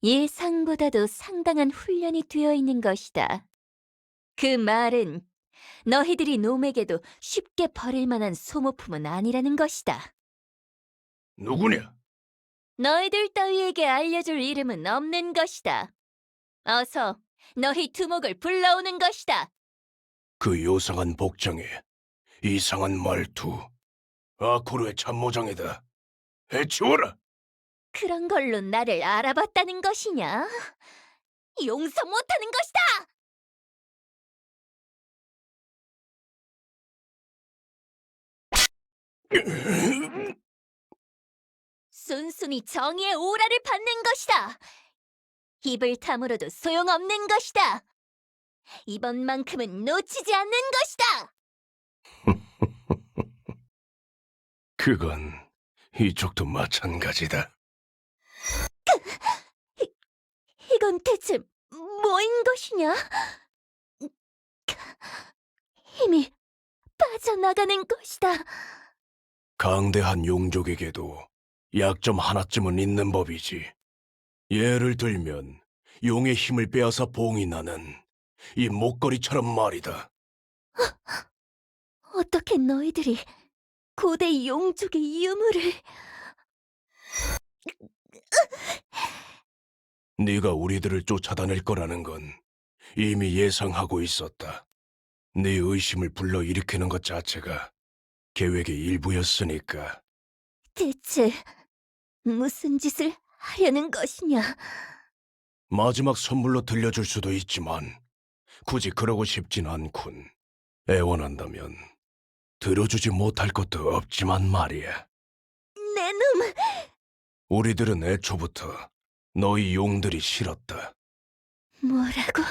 예상보다도 상당한 훈련이 되어 있는 것이다. 그 말은 너희들이 놈에게도 쉽게 버릴 만한 소모품은 아니라는 것이다. 누구냐? 너희들 따위에게 알려줄 이름은 없는 것이다. 어서 너희 두목을 불러오는 것이다. 그 요상한 복장에 이상한 말투. 아코르의 참모장이다. 해치워라. 그런 걸로 나를 알아봤다는 것이냐? 용서 못하는 것이다! 순순히 정의의 오라를 받는 것이다. 입을 다물어도 소용없는 것이다. 이번만큼은 놓치지 않는 것이다. 그건 이쪽도 마찬가지다. 이건 대체 뭐인 것이냐? 힘이 빠져나가는 것이다. 강대한 용족에게도 약점 하나쯤은 있는 법이지. 예를 들면 용의 힘을 빼앗아 봉이 나는 이 목걸이처럼 말이다. 어떻게 너희들이 고대 용족의 유물을... 네가 우리들을 쫓아다닐 거라는 건 이미 예상하고 있었다. 네 의심을 불러일으키는 것 자체가 계획의 일부였으니까. 대체 무슨 짓을 하려는 것이냐? 마지막 선물로 들려줄 수도 있지만 굳이 그러고 싶진 않군. 애원한다면 들어주지 못할 것도 없지만 말이야. 내 놈! 우리들은 애초부터 너희 용들이 싫었다. 뭐라고?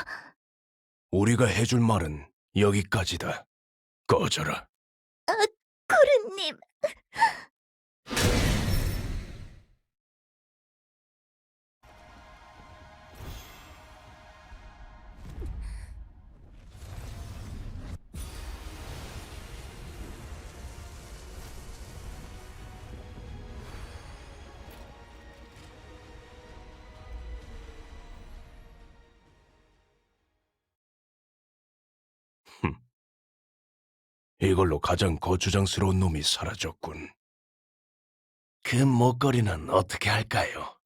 우리가 해줄 말은 여기까지다. 꺼져라. 코르님! 이걸로 가장 거추장스러운 놈이 사라졌군. 그 목걸이는 어떻게 할까요?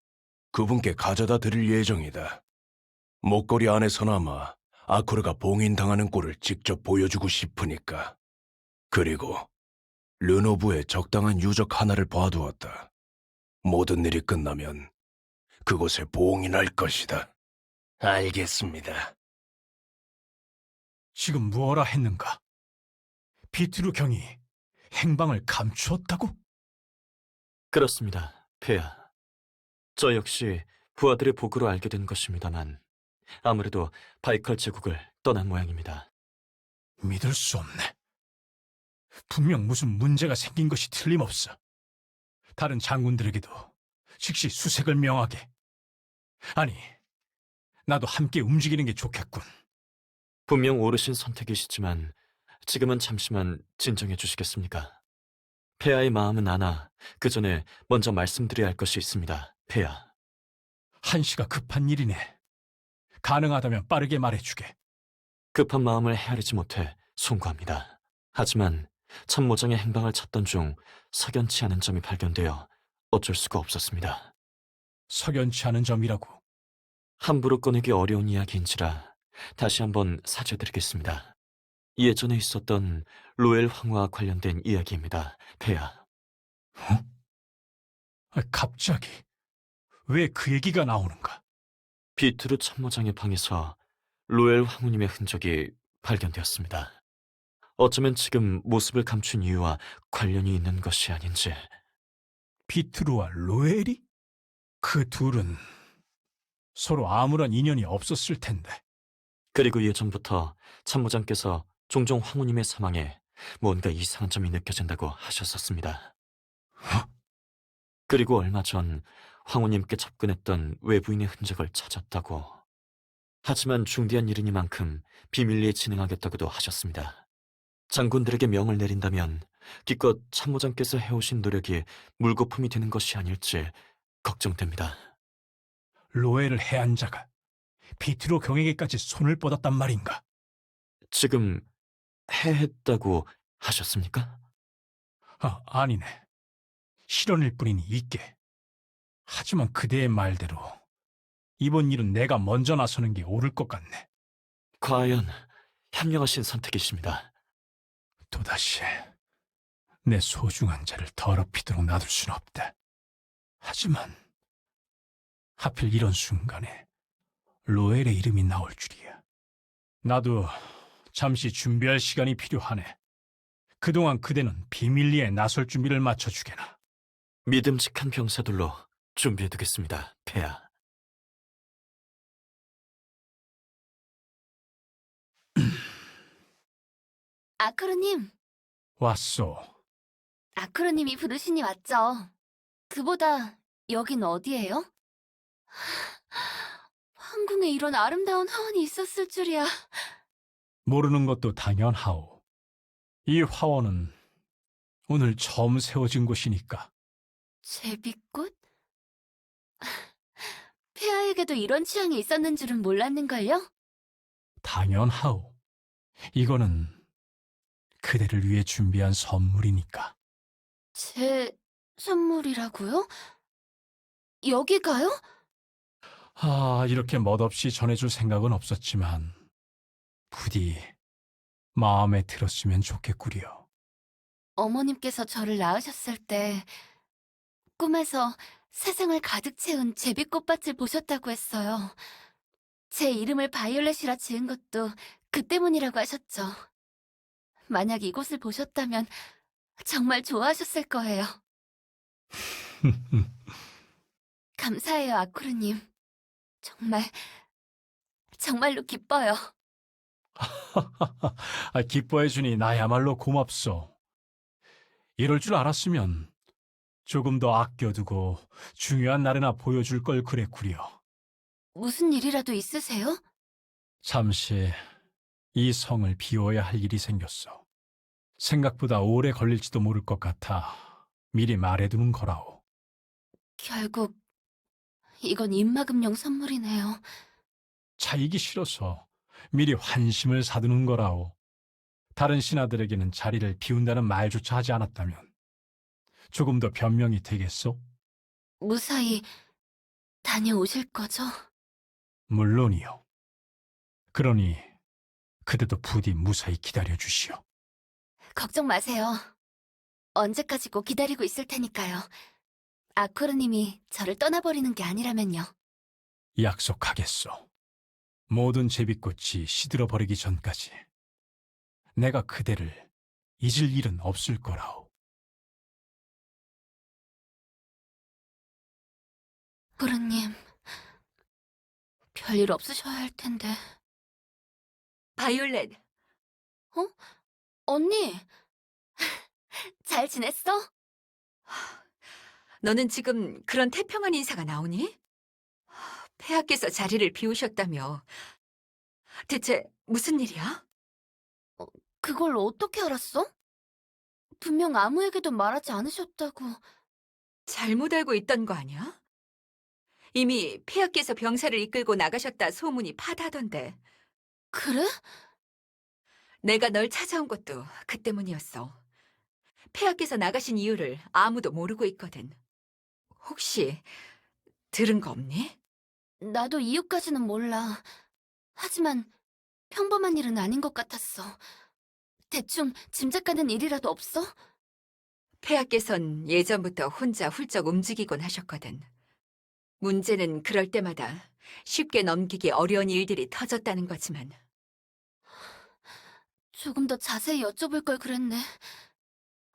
그분께 가져다 드릴 예정이다. 목걸이 안에서나마 아코르가 봉인당하는 꼴을 직접 보여주고 싶으니까. 그리고 르노브의 적당한 유적 하나를 봐두었다. 모든 일이 끝나면 그곳에 봉인할 것이다. 알겠습니다. 지금 무엇라 했는가? 비트루 경이 행방을 감추었다고? 그렇습니다, 폐하. 저 역시 부하들의 보고로 알게 된 것입니다만 아무래도 바이컬 제국을 떠난 모양입니다. 믿을 수 없네. 분명 무슨 문제가 생긴 것이 틀림없어. 다른 장군들에게도 즉시 수색을 명하게. 아니, 나도 함께 움직이는 게 좋겠군. 분명 옳으신 선택이시지만 지금은 잠시만 진정해 주시겠습니까? 폐하의 마음은 아나 그 전에 먼저 말씀드려야 할 것이 있습니다, 폐하. 한시가 급한 일이네. 가능하다면 빠르게 말해주게. 급한 마음을 헤아리지 못해 송구합니다. 하지만 참모장의 행방을 찾던 중 석연치 않은 점이 발견되어 어쩔 수가 없었습니다. 석연치 않은 점이라고. 함부로 꺼내기 어려운 이야기인지라 다시 한번 사죄드리겠습니다. 예전에 있었던 로엘 황후와 관련된 이야기입니다. 폐하. 갑자기 왜 그 얘기가 나오는가? 비트루 참모장의 방에서 로엘 황후님의 흔적이 발견되었습니다. 어쩌면 지금 모습을 감춘 이유와 관련이 있는 것이 아닌지. 비트루와 로엘이? 그 둘은 서로 아무런 인연이 없었을 텐데. 그리고 예전부터 참모장께서 종종 황후님의 사망에 뭔가 이상한 점이 느껴진다고 하셨었습니다. 그리고 얼마 전 황후님께 접근했던 외부인의 흔적을 찾았다고. 하지만 중대한 일이니만큼 비밀리에 진행하겠다고도 하셨습니다. 장군들에게 명을 내린다면 기껏 참모장께서 해오신 노력이 물거품이 되는 것이 아닐지 걱정됩니다. 로엘을 해한 자가 비트루 경에게까지 손을 뻗었단 말인가? 지금 해했다고 하셨습니까? 아니네. 실언일 뿐이니 있게. 하지만 그대의 말대로 이번 일은 내가 먼저 나서는 게 옳을 것 같네. 과연 현명하신 선택이십니다. 또다시 내 소중한 자를 더럽히도록 놔둘 수는 없다. 하지만 하필 이런 순간에 로엘의 이름이 나올 줄이야. 나도 잠시 준비할 시간이 필요하네. 그동안 그대는 비밀리에 나설 준비를 마쳐주게나. 믿음직한 병사들로 준비해두겠습니다, 폐하. 아크루님, 왔소. 아크루님이 부르시니 왔죠. 그보다 여긴 어디예요? 황궁에 이런 아름다운 화원이 있었을 줄이야. 모르는 것도 당연하오. 이 화원은 오늘 처음 세워진 곳이니까. 제비꽃? 폐하에게도 이런 취향이 있었는 줄은 몰랐는걸요? 당연하오. 이거는 그대를 위해 준비한 선물이니까. 제 선물이라고요? 여기가요? 이렇게 멋없이 전해줄 생각은 없었지만 부디 마음에 들었으면 좋겠구려. 어머님께서 저를 낳으셨을 때 꿈에서 세상을 가득 채운 제비꽃밭을 보셨다고 했어요. 제 이름을 바이올렛이라 지은 것도 그 때문이라고 하셨죠. 만약 이곳을 보셨다면 정말 좋아하셨을 거예요. 감사해요, 아쿠르님. 정말로 기뻐요. 기뻐해주니 나야말로 고맙소. 이럴 줄 알았으면 조금 더 아껴두고 중요한 날에나 보여줄 걸 그랬구려. 무슨 일이라도 있으세요? 잠시 이 성을 비워야 할 일이 생겼어. 생각보다 오래 걸릴지도 모를 것 같아 미리 말해두는 거라오. 결국 이건 입막음용 선물이네요. 차이기 싫어서 미리 환심을 사두는 거라오. 다른 신하들에게는 자리를 비운다는 말조차 하지 않았다면 조금 더 변명이 되겠소? 무사히 다녀오실 거죠? 물론이요. 그러니 그대도 부디 무사히 기다려주시오. 걱정 마세요. 언제까지고 기다리고 있을 테니까요. 아쿠르님이 저를 떠나버리는 게 아니라면요. 약속하겠소. 모든 제비꽃이 시들어버리기 전까지 내가 그대를 잊을 일은 없을 거라오. 아쿠르님, 별일 없으셔야 할 텐데. 바이올렛, 언니, 잘 지냈어? 너는 지금 그런 태평한 인사가 나오니? 폐하께서 자리를 비우셨다며. 대체 무슨 일이야? 그걸 어떻게 알았어? 분명 아무에게도 말하지 않으셨다고. 잘못 알고 있던 거 아니야? 이미 폐하께서 병사를 이끌고 나가셨다 소문이 파다하던데. 그래? 내가 널 찾아온 것도 그 때문이었어. 폐하께서 나가신 이유를 아무도 모르고 있거든. 혹시 들은 거 없니? 나도 이유까지는 몰라. 하지만 평범한 일은 아닌 것 같았어. 대충 짐작가는 일이라도 없어? 폐하께선 예전부터 혼자 훌쩍 움직이곤 하셨거든. 문제는 그럴 때마다 쉽게 넘기기 어려운 일들이 터졌다는 거지만. 조금 더 자세히 여쭤볼 걸 그랬네.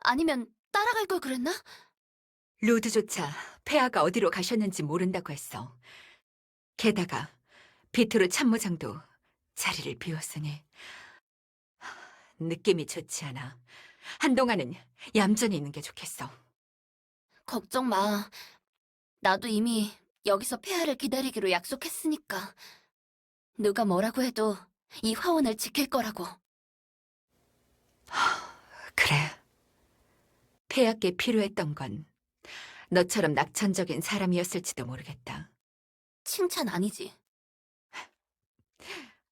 아니면 따라갈 걸 그랬나? 루드조차 폐하가 어디로 가셨는지 모른다고 했어. 게다가 비트루 참모장도 자리를 비웠으니 느낌이 좋지 않아. 한동안은 얌전히 있는 게 좋겠어. 걱정 마. 나도 이미 여기서 폐하를 기다리기로 약속했으니까. 누가 뭐라고 해도 이 화원을 지킬 거라고. 그래. 폐하께 필요했던 건 너처럼 낙천적인 사람이었을지도 모르겠다. 칭찬 아니지.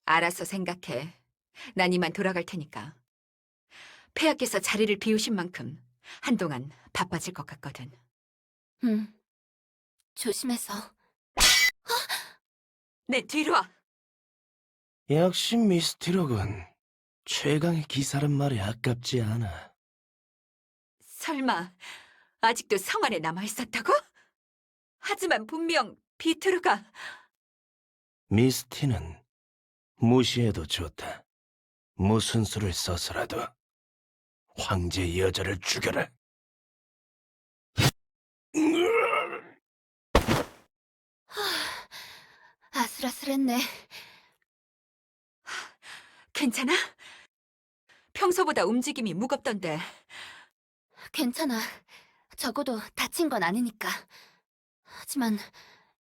알아서 생각해. 난 이만 돌아갈 테니까. 폐하께서 자리를 비우신 만큼 한동안 바빠질 것 같거든. 조심해서. 내 뒤로 와. 역시 미스티로군. 최강의 기사란 말이 아깝지 않아. 설마 아직도 성 안에 남아있었다고? 하지만 분명 비트루가... 미스티는 무시해도 좋다. 무슨 수를 써서라도 황제 여자를 죽여라. 아슬아슬했네. 괜찮아? 평소보다 움직임이 무겁던데. 괜찮아. 적어도 다친 건 아니니까. 하지만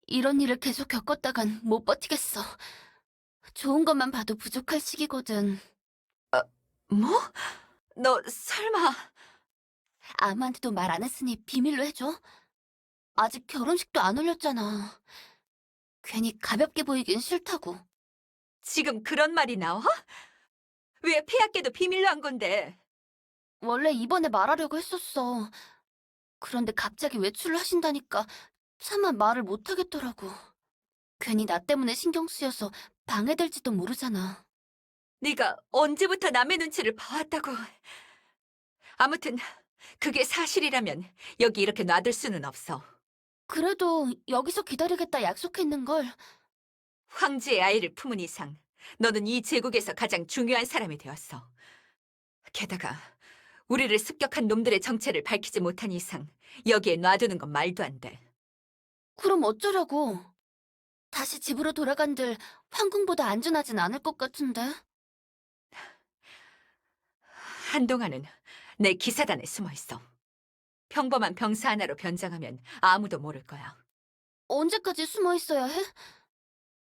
이런 일을 계속 겪었다간 못 버티겠어. 좋은 것만 봐도 부족할 시기거든. 뭐? 너 설마... 아무한테도 말 안 했으니 비밀로 해줘. 아직 결혼식도 안 올렸잖아. 괜히 가볍게 보이긴 싫다고. 지금 그런 말이 나와? 왜 폐하께도 비밀로 한 건데? 원래 이번에 말하려고 했었어. 그런데 갑자기 외출을 하신다니까 차마 말을 못 하겠더라고. 괜히 나 때문에 신경 쓰여서 방해될지도 모르잖아. 네가 언제부터 남의 눈치를 봐왔다고. 아무튼 그게 사실이라면 여기 이렇게 놔둘 수는 없어. 그래도 여기서 기다리겠다 약속했는걸. 황제의 아이를 품은 이상 너는 이 제국에서 가장 중요한 사람이 되었어. 게다가 우리를 습격한 놈들의 정체를 밝히지 못한 이상 여기에 놔두는 건 말도 안 돼. 그럼 어쩌려고? 다시 집으로 돌아간들 황궁보다 안전하진 않을 것 같은데. 한동안은 내 기사단에 숨어 있어. 평범한 병사 하나로 변장하면 아무도 모를 거야. 언제까지 숨어 있어야 해?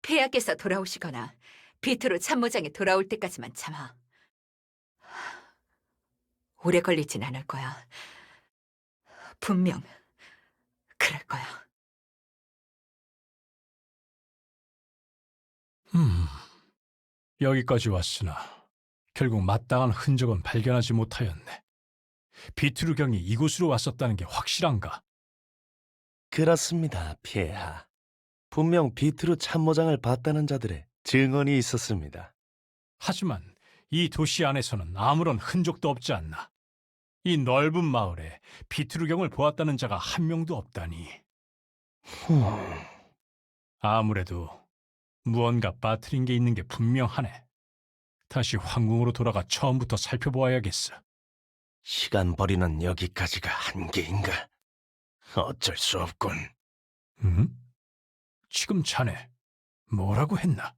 폐하께서 돌아오시거나 비트로 참모장이 돌아올 때까지만 참아. 오래 걸리진 않을 거야. 분명 그럴 거야. 여기까지 왔으나 결국 마땅한 흔적은 발견하지 못하였네. 비트루 경이 이곳으로 왔었다는 게 확실한가? 그렇습니다, 폐하. 분명 비트루 참모장을 봤다는 자들의 증언이 있었습니다. 하지만 이 도시 안에서는 아무런 흔적도 없지 않나. 이 넓은 마을에 비트루 경을 보았다는 자가 한 명도 없다니. 아무래도 무언가 빠뜨린 게 있는 게 분명하네. 다시 황궁으로 돌아가 처음부터 살펴보아야겠어. 시간 버리는 여기까지가 한계인가? 어쩔 수 없군. 지금 자네 뭐라고 했나?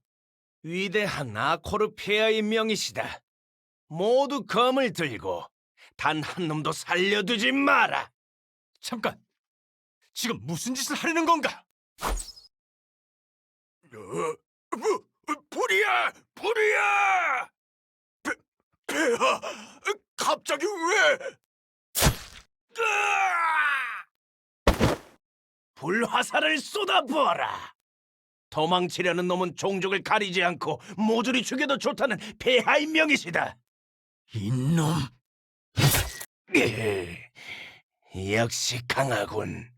위대한 아코르 폐하의 명이시다. 모두 검을 들고 단 한 놈도 살려두지 마라. 잠깐! 지금 무슨 짓을 하려는 건가? 불이야! 불이야! 폐하! 갑자기 왜? 불화살을 쏟아부어라. 도망치려는 놈은 종족을 가리지 않고 모조리 죽여도 좋다는 폐하의 명이시다. 이놈. 역시 강하군.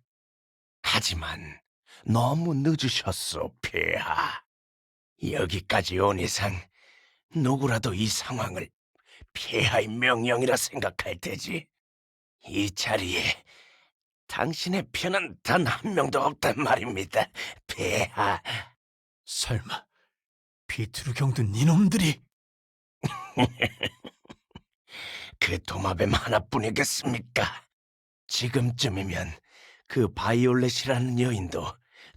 하지만 너무 늦으셨소, 폐하. 여기까지 온 이상 누구라도 이 상황을 폐하의 명령이라 생각할 테지. 이 자리에 당신의 편은 단 한 명도 없단 말입니다, 폐하. 설마 비트루 경둔 이놈들이? 그 도마뱀 하나뿐이겠습니까? 지금쯤이면 그 바이올렛이라는 여인도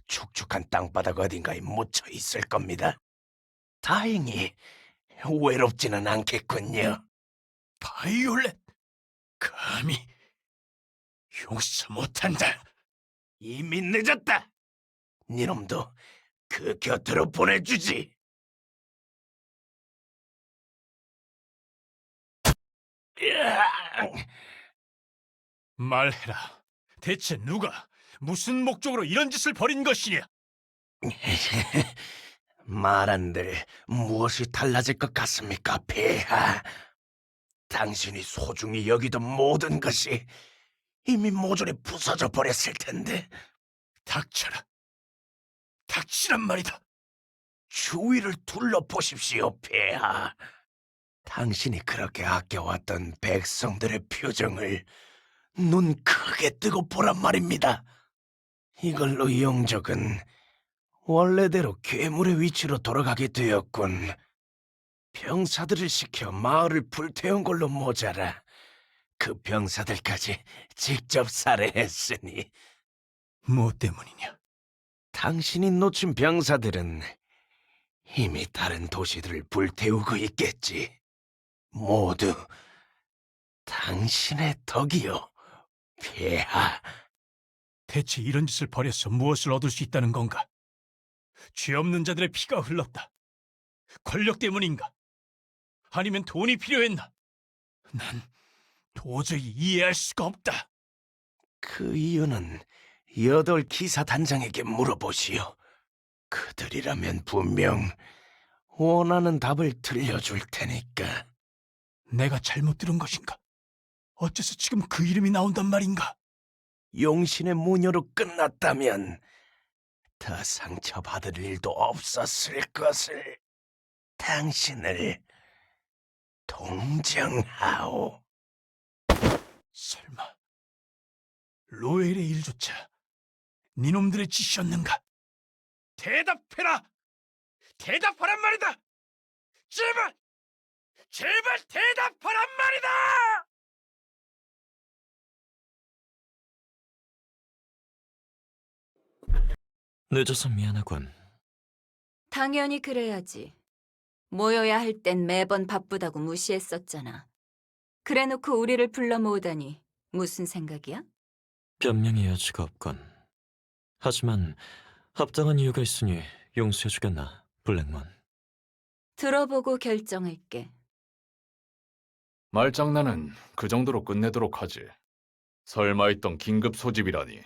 축축한 땅바닥 어딘가에 묻혀 있을 겁니다. 다행히 외롭지는 않겠군요. 바이올렛? 감히 용서 못한다. 이미 늦었다. 니놈도 그 곁으로 보내주지. 말해라. 대체 누가 무슨 목적으로 이런 짓을 벌인 것이냐? 말한들 무엇이 달라질 것 같습니까, 폐하? 당신이 소중히 여기던 모든 것이 이미 모조리 부서져 버렸을 텐데. 닥쳐라. 닥치란 말이다. 주위를 둘러보십시오, 폐하. 당신이 그렇게 아껴왔던 백성들의 표정을 눈 크게 뜨고 보란 말입니다. 이걸로 영적은 원래대로 괴물의 위치로 돌아가게 되었군. 병사들을 시켜 마을을 불태운 걸로 모자라 그 병사들까지 직접 살해했으니. 뭐 때문이냐? 당신이 놓친 병사들은 이미 다른 도시들을 불태우고 있겠지. 모두 당신의 덕이요, 폐하. 대체 이런 짓을 벌여서 무엇을 얻을 수 있다는 건가? 죄 없는 자들의 피가 흘렀다. 권력 때문인가? 아니면 돈이 필요했나? 난 도저히 이해할 수가 없다. 그 이유는 8 기사 단장에게 물어보시오. 그들이라면 분명 원하는 답을 들려줄 테니까. 내가 잘못 들은 것인가? 어째서 지금 그 이름이 나온단 말인가? 용신의 무녀로 끝났다면 더 상처받을 일도 없었을 것을. 당신을 동정하오. 설마 로엘의 일조차 니놈들의 짓이었는가? 대답해라! 대답하란 말이다! 제발! 제발 대답하란 말이다! 늦어서 미안하군. 당연히 그래야지. 모여야 할 땐 매번 바쁘다고 무시했었잖아. 그래놓고 우리를 불러 모으다니 무슨 생각이야? 변명의 여지가 없건. 하지만 합당한 이유가 있으니 용서해주겠나, 블랙몬. 들어보고 결정할게. 말장난은 그 정도로 끝내도록 하지. 설마 했던 긴급 소집이라니.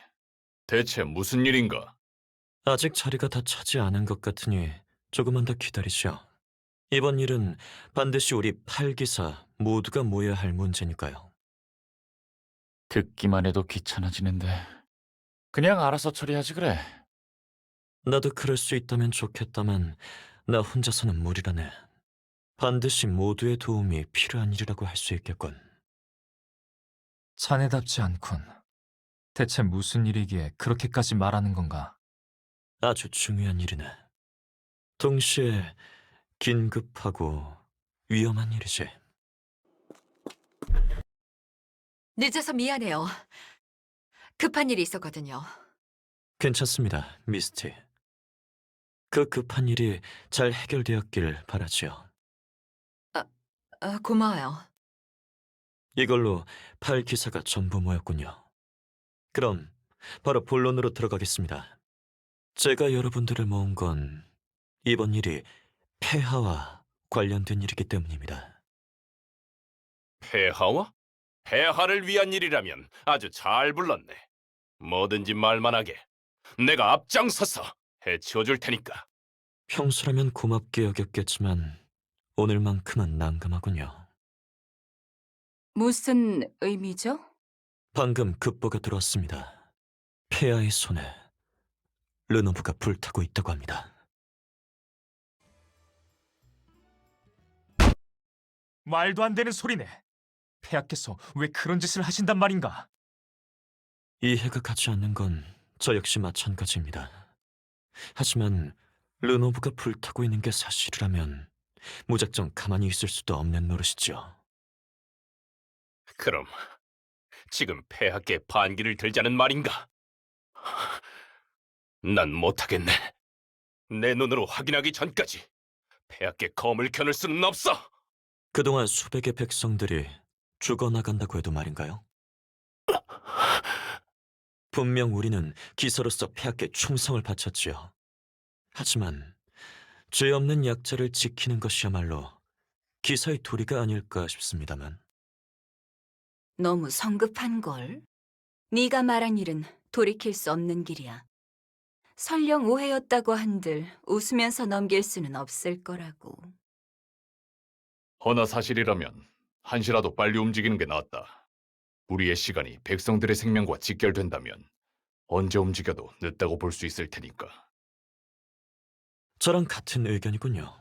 대체 무슨 일인가? 아직 자리가 다 차지 않은 것 같으니 조금만 더 기다리시오. 이번 일은 반드시 우리 8기사 모두가 모여야 할 문제니까요. 듣기만 해도 귀찮아지는데 그냥 알아서 처리하지 그래. 나도 그럴 수 있다면 좋겠다만 나 혼자서는 무리라네. 반드시 모두의 도움이 필요한 일이라고 할 수 있겠군. 자네답지 않군. 대체 무슨 일이기에 그렇게까지 말하는 건가? 아주 중요한 일이네. 동시에 긴급하고 위험한 일이지. 늦어서 미안해요. 급한 일이 있었거든요. 괜찮습니다, 미스티. 그 급한 일이 잘 해결되었길 바라지요. 고마워요. 이걸로 8기사가 전부 모였군요. 그럼 바로 본론으로 들어가겠습니다. 제가 여러분들을 모은 건 이번 일이 폐하와 관련된 일이기 때문입니다. 폐하와? 폐하를 위한 일이라면 아주 잘 불렀네. 뭐든지 말만 하게. 내가 앞장서서 해치워줄 테니까. 평소라면 고맙게 여겼겠지만 오늘만큼은 난감하군요. 무슨 의미죠? 방금 급보가 들어왔습니다. 폐하의 손에 르노브가 불타고 있다고 합니다. 말도 안 되는 소리네. 폐하께서 왜 그런 짓을 하신단 말인가? 이해가 가지 않는 건 저 역시 마찬가지입니다. 하지만 르노브가 불타고 있는 게 사실이라면 무작정 가만히 있을 수도 없는 노릇이죠. 그럼 지금 폐하께 반기를 들자는 말인가? 난 못하겠네. 내 눈으로 확인하기 전까지 폐하께 검을 켜놓을 수는 없어. 그동안 수백의 백성들이 죽어나간다고 해도 말인가요? 분명 우리는 기사로서 폐하께 충성을 바쳤지요. 하지만 죄 없는 약자를 지키는 것이야말로 기사의 도리가 아닐까 싶습니다만. 너무 성급한걸. 네가 말한 일은 돌이킬 수 없는 길이야. 설령 오해였다고 한들 웃으면서 넘길 수는 없을 거라고. 허나 사실이라면 한시라도 빨리 움직이는 게 낫다. 우리의 시간이 백성들의 생명과 직결된다면 언제 움직여도 늦다고 볼 수 있을 테니까. 저랑 같은 의견이군요.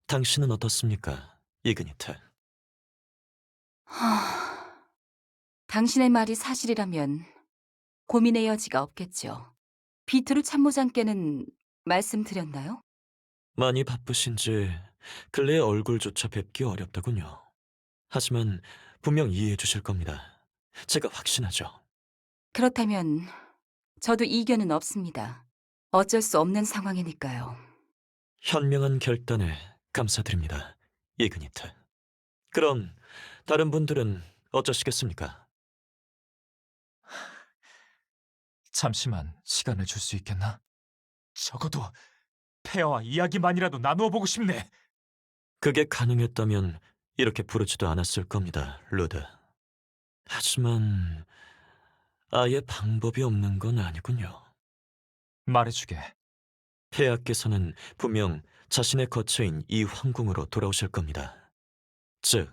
당신은 어떻습니까, 이그니트? 당신의 말이 사실이라면 고민의 여지가 없겠죠. 비트루 참모장께는 말씀드렸나요? 많이 바쁘신지 근래에 얼굴조차 뵙기 어렵더군요. 하지만 분명 이해해 주실 겁니다. 제가 확신하죠. 그렇다면 저도 이견은 없습니다. 어쩔 수 없는 상황이니까요. 현명한 결단에 감사드립니다, 이그니트. 그럼 다른 분들은 어쩌시겠습니까? 잠시만 시간을 줄 수 있겠나? 적어도 폐하와 이야기만이라도 나누어 보고 싶네. 그게 가능했다면 이렇게 부르지도 않았을 겁니다, 루드. 하지만 아예 방법이 없는 건 아니군요. 말해주게. 폐하께서는 분명 자신의 거처인 이 황궁으로 돌아오실 겁니다. 즉,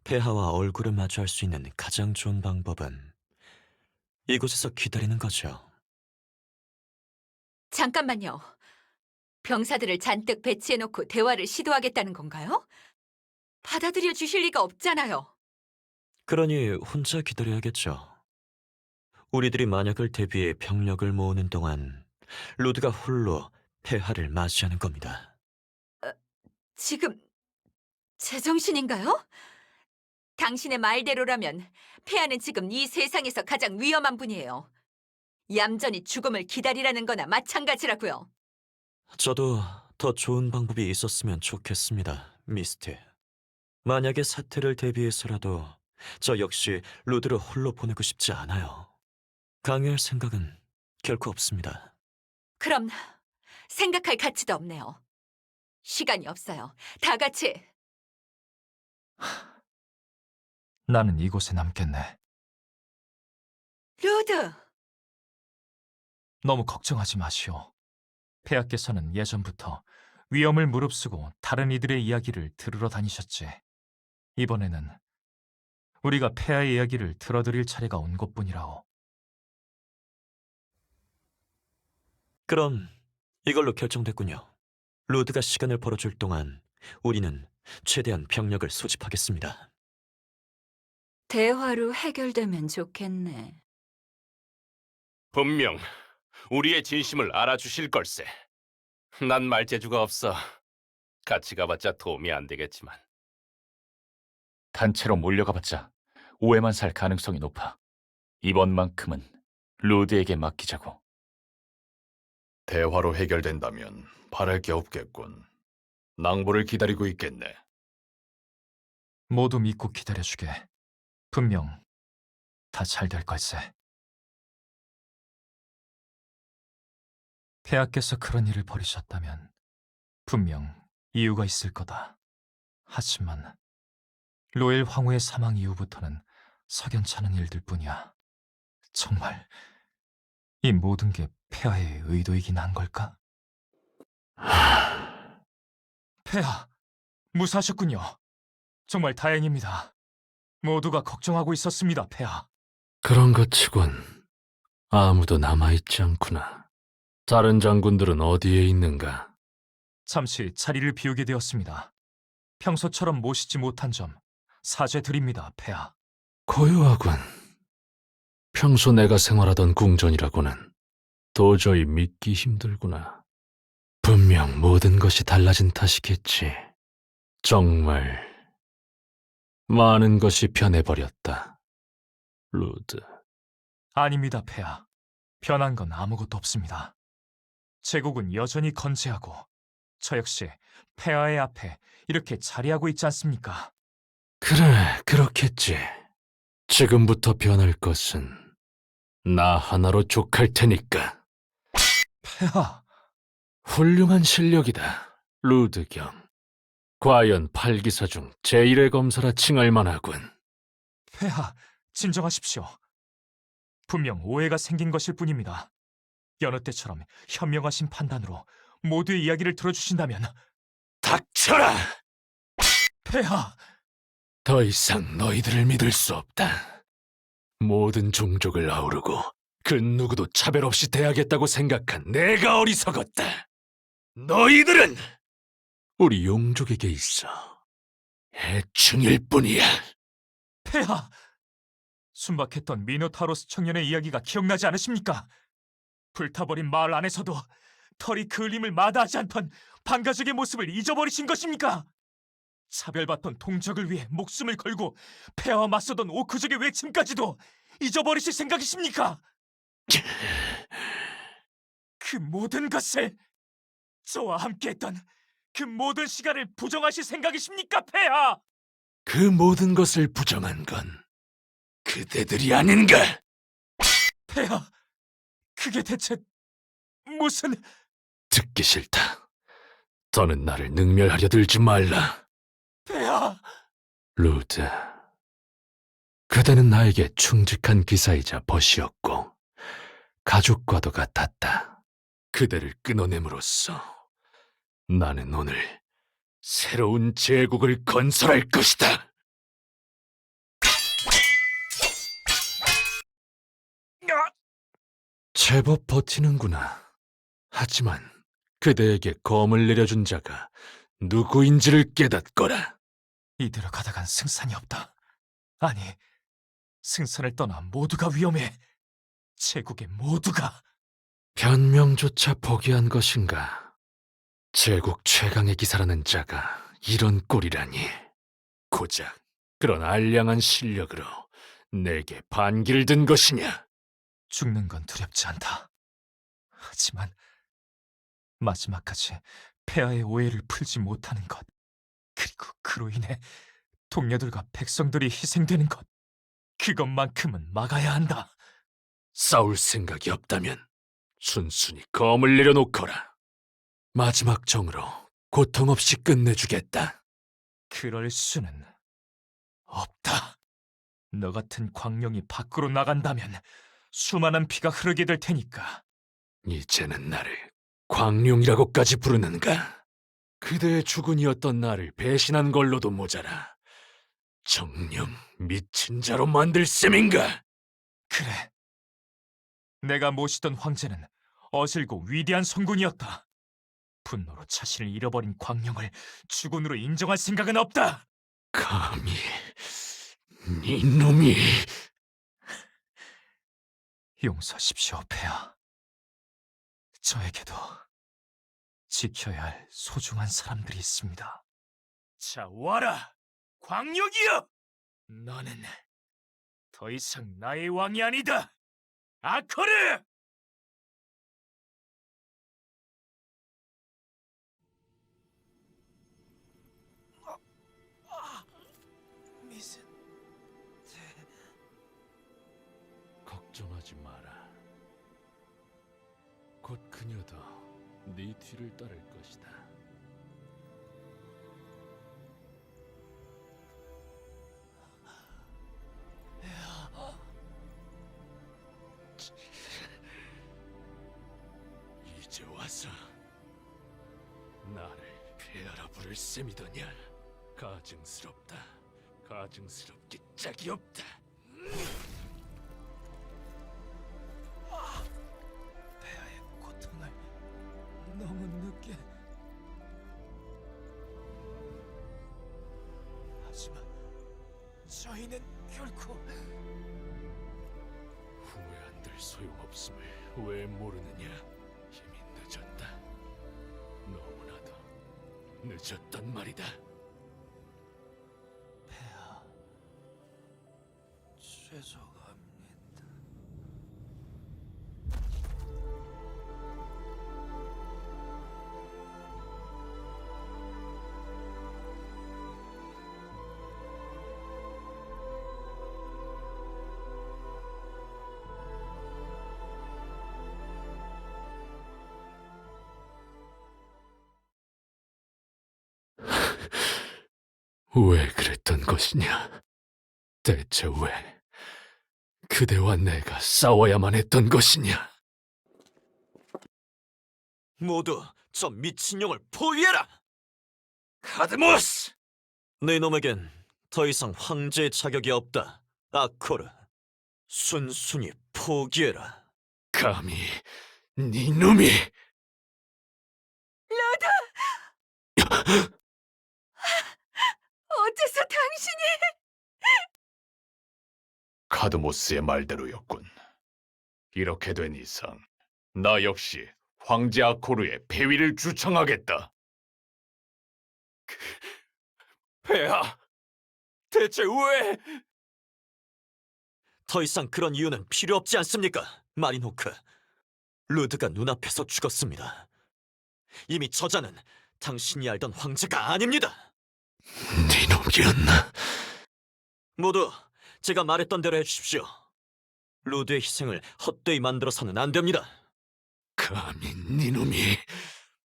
폐하와 얼굴을 마주할 수 있는 가장 좋은 방법은 이곳에서 기다리는 거죠. 잠깐만요. 병사들을 잔뜩 배치해놓고 대화를 시도하겠다는 건가요? 받아들여 주실 리가 없잖아요. 그러니 혼자 기다려야겠죠. 우리들이 만약을 대비해 병력을 모으는 동안 루드가 홀로 폐하를 맞이하는 겁니다. 지금 제정신인가요? 당신의 말대로라면 폐하는 지금 이 세상에서 가장 위험한 분이에요. 얌전히 죽음을 기다리라는 거나 마찬가지라고요. 저도 더 좋은 방법이 있었으면 좋겠습니다, 미스티. 만약에 사태를 대비해서라도 저 역시 루드를 홀로 보내고 싶지 않아요. 강요할 생각은 결코 없습니다. 그럼 생각할 가치도 없네요. 시간이 없어요. 다 같이. 나는 이곳에 남겠네. 루드! 너무 걱정하지 마시오. 폐하께서는 예전부터 위험을 무릅쓰고 다른 이들의 이야기를 들으러 다니셨지. 이번에는 우리가 폐하의 이야기를 들어드릴 차례가 온 것뿐이라오. 그럼 이걸로 결정됐군요. 루드가 시간을 벌어줄 동안 우리는 최대한 병력을 소집하겠습니다. 대화로 해결되면 좋겠네. 분명 우리의 진심을 알아주실 걸세. 난 말재주가 없어. 같이 가봤자 도움이 안 되겠지만. 단체로 몰려가봤자 오해만 살 가능성이 높아. 이번만큼은 루드에게 맡기자고. 대화로 해결된다면 바랄 게 없겠군. 낭보를 기다리고 있겠네. 모두 믿고 기다려주게. 분명 다 잘 될 걸세. 폐하께서 그런 일을 벌이셨다면 분명 이유가 있을 거다. 하지만 로엘 황후의 사망 이후부터는 석연찮은 일들 뿐이야. 정말 이 모든 게 폐하의 의도이긴 한 걸까? 폐하, 무사하셨군요. 정말 다행입니다. 모두가 걱정하고 있었습니다, 폐하. 그런 것 치곤 아무도 남아있지 않구나. 다른 장군들은 어디에 있는가? 잠시 자리를 비우게 되었습니다. 평소처럼 모시지 못한 점 사죄드립니다, 폐하. 고요하군. 평소 내가 생활하던 궁전이라고는 도저히 믿기 힘들구나. 분명 모든 것이 달라진 탓이겠지. 정말 많은 것이 변해버렸다. 루드. 아닙니다, 폐하. 변한 건 아무것도 없습니다. 제국은 여전히 건재하고 저 역시 폐하의 앞에 이렇게 자리하고 있지 않습니까? 그래, 그렇겠지. 지금부터 변할 것은 나 하나로 족할 테니까. 폐하. 훌륭한 실력이다, 루드경. 과연 8기사 중 제1의 검사라 칭할 만하군. 폐하, 진정하십시오. 분명 오해가 생긴 것일 뿐입니다. 여느 때처럼 현명하신 판단으로 모두의 이야기를 들어주신다면... 닥쳐라! 폐하! 더 이상 너희들을 믿을 수 없다. 모든 종족을 아우르고 그 누구도 차별 없이 대하겠다고 생각한 내가 어리석었다. 너희들은 우리 용족에게 있어 해충일 뿐이야. 폐하! 순박했던 미노타우로스 청년의 이야기가 기억나지 않으십니까? 불타버린 마을 안에서도 털이 그을림을 마다하지 않던 반가족의 모습을 잊어버리신 것입니까? 차별받던 동족을 위해 목숨을 걸고 폐하와 맞서던 오크족의 외침까지도 잊어버리실 생각이십니까? 그 모든 것을, 저와 함께했던 그 모든 시간을 부정하실 생각이십니까, 폐하? 그 모든 것을 부정한 건 그대들이 아닌가? 폐하, 그게 대체 무슨... 듣기 싫다. 더는 나를 능멸하려 들지 말라. 폐하! 루드, 그대는 나에게 충직한 기사이자 벗이었고 가족과도 같았다. 그대를 끊어냄으로써 나는 오늘 새로운 제국을 건설할 것이다. 제법 버티는구나. 하지만 그대에게 검을 내려준 자가 누구인지를 깨닫거라. 이대로 가다간 승산이 없다. 아니, 승산을 떠나 모두가 위험해. 제국의 모두가. 변명조차 포기한 것인가? 제국 최강의 기사라는 자가 이런 꼴이라니. 고작 그런 알량한 실력으로 내게 반기를 든 것이냐? 죽는 건 두렵지 않다. 하지만 마지막까지 폐하의 오해를 풀지 못하는 것, 그리고 그로 인해 동료들과 백성들이 희생되는 것, 그것만큼은 막아야 한다. 싸울 생각이 없다면 순순히 검을 내려놓거라. 마지막 정으로 고통 없이 끝내주겠다. 그럴 수는 없다. 너 같은 광룡이 밖으로 나간다면 수많은 피가 흐르게 될 테니까. 이제는 나를 광룡이라고까지 부르는가? 그대의 주군이었던 나를 배신한 걸로도 모자라 정녕 미친 자로 만들 셈인가? 그래. 내가 모시던 황제는 어실고 위대한 성군이었다. 분노로 자신을 잃어버린 광룡을 주군으로 인정할 생각은 없다. 감히 이놈이... 용서하십시오, 폐하. 저에게도 지켜야 할 소중한 사람들이 있습니다. 자, 와라! 광룡이여! 너는 더 이상 나의 왕이 아니다! 아커르! 걱정하지 마라. 곧 그녀도 네 뒤를 따를 것이다. 어디서 나를 폐하라 부를 셈이더냐? 가증스럽다. 가증스럽기 짝이 없다. 폐하의 고통을 너무 늦게. 하지만 저희는 결코 후회한들 소용없음을 왜 모르느냐? 이미 늦었다. 너무나도 늦었단 말이다. 폐하, 죄송합니다. 왜 그랬던 것이냐? 대체 왜 그대와 내가 싸워야만 했던 것이냐? 모두 저 미친년을 포위해라! 카드모스! 네 놈에겐 더 이상 황제의 자격이 없다. 아코르, 순순히 포기해라. 감히 네 놈이... 루드! 어째서 당신이... 카드모스의 말대로였군. 이렇게 된 이상 나 역시 황제 아코르의 폐위를 주청하겠다. 폐하, 대체 왜... 더 이상 그런 이유는 필요 없지 않습니까, 마리노크? 루드가 눈앞에서 죽었습니다. 이미 저자는 당신이 알던 황제가 아닙니다. 네 놈이었나? 모두 제가 말했던 대로 해주십시오. 루드의 희생을 헛되이 만들어서는 안 됩니다. 감히 네 놈이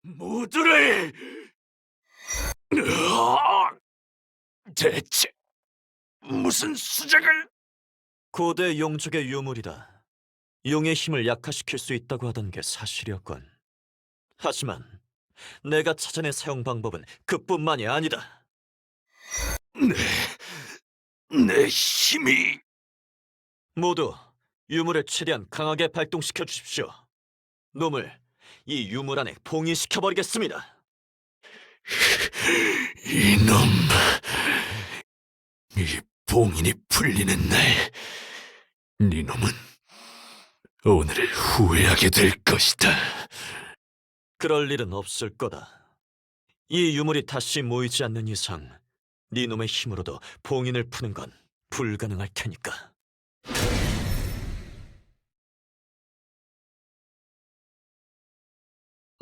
모두를... 대체 무슨 수작을... 고대 용족의 유물이다. 용의 힘을 약화시킬 수 있다고 하던 게 사실이었건. 하지만 내가 찾아낸 사용 방법은 그뿐만이 아니다. 내 힘이... 모두 유물을 최대한 강하게 발동시켜 주십시오. 놈을 이 유물 안에 봉인시켜버리겠습니다. 이놈... 이 봉인이 풀리는 날, 네 놈은 오늘을 후회하게 될 것이다. 그럴 일은 없을 거다. 이 유물이 다시 모이지 않는 이상 네 놈의 힘으로도 봉인을 푸는 건 불가능할 테니까.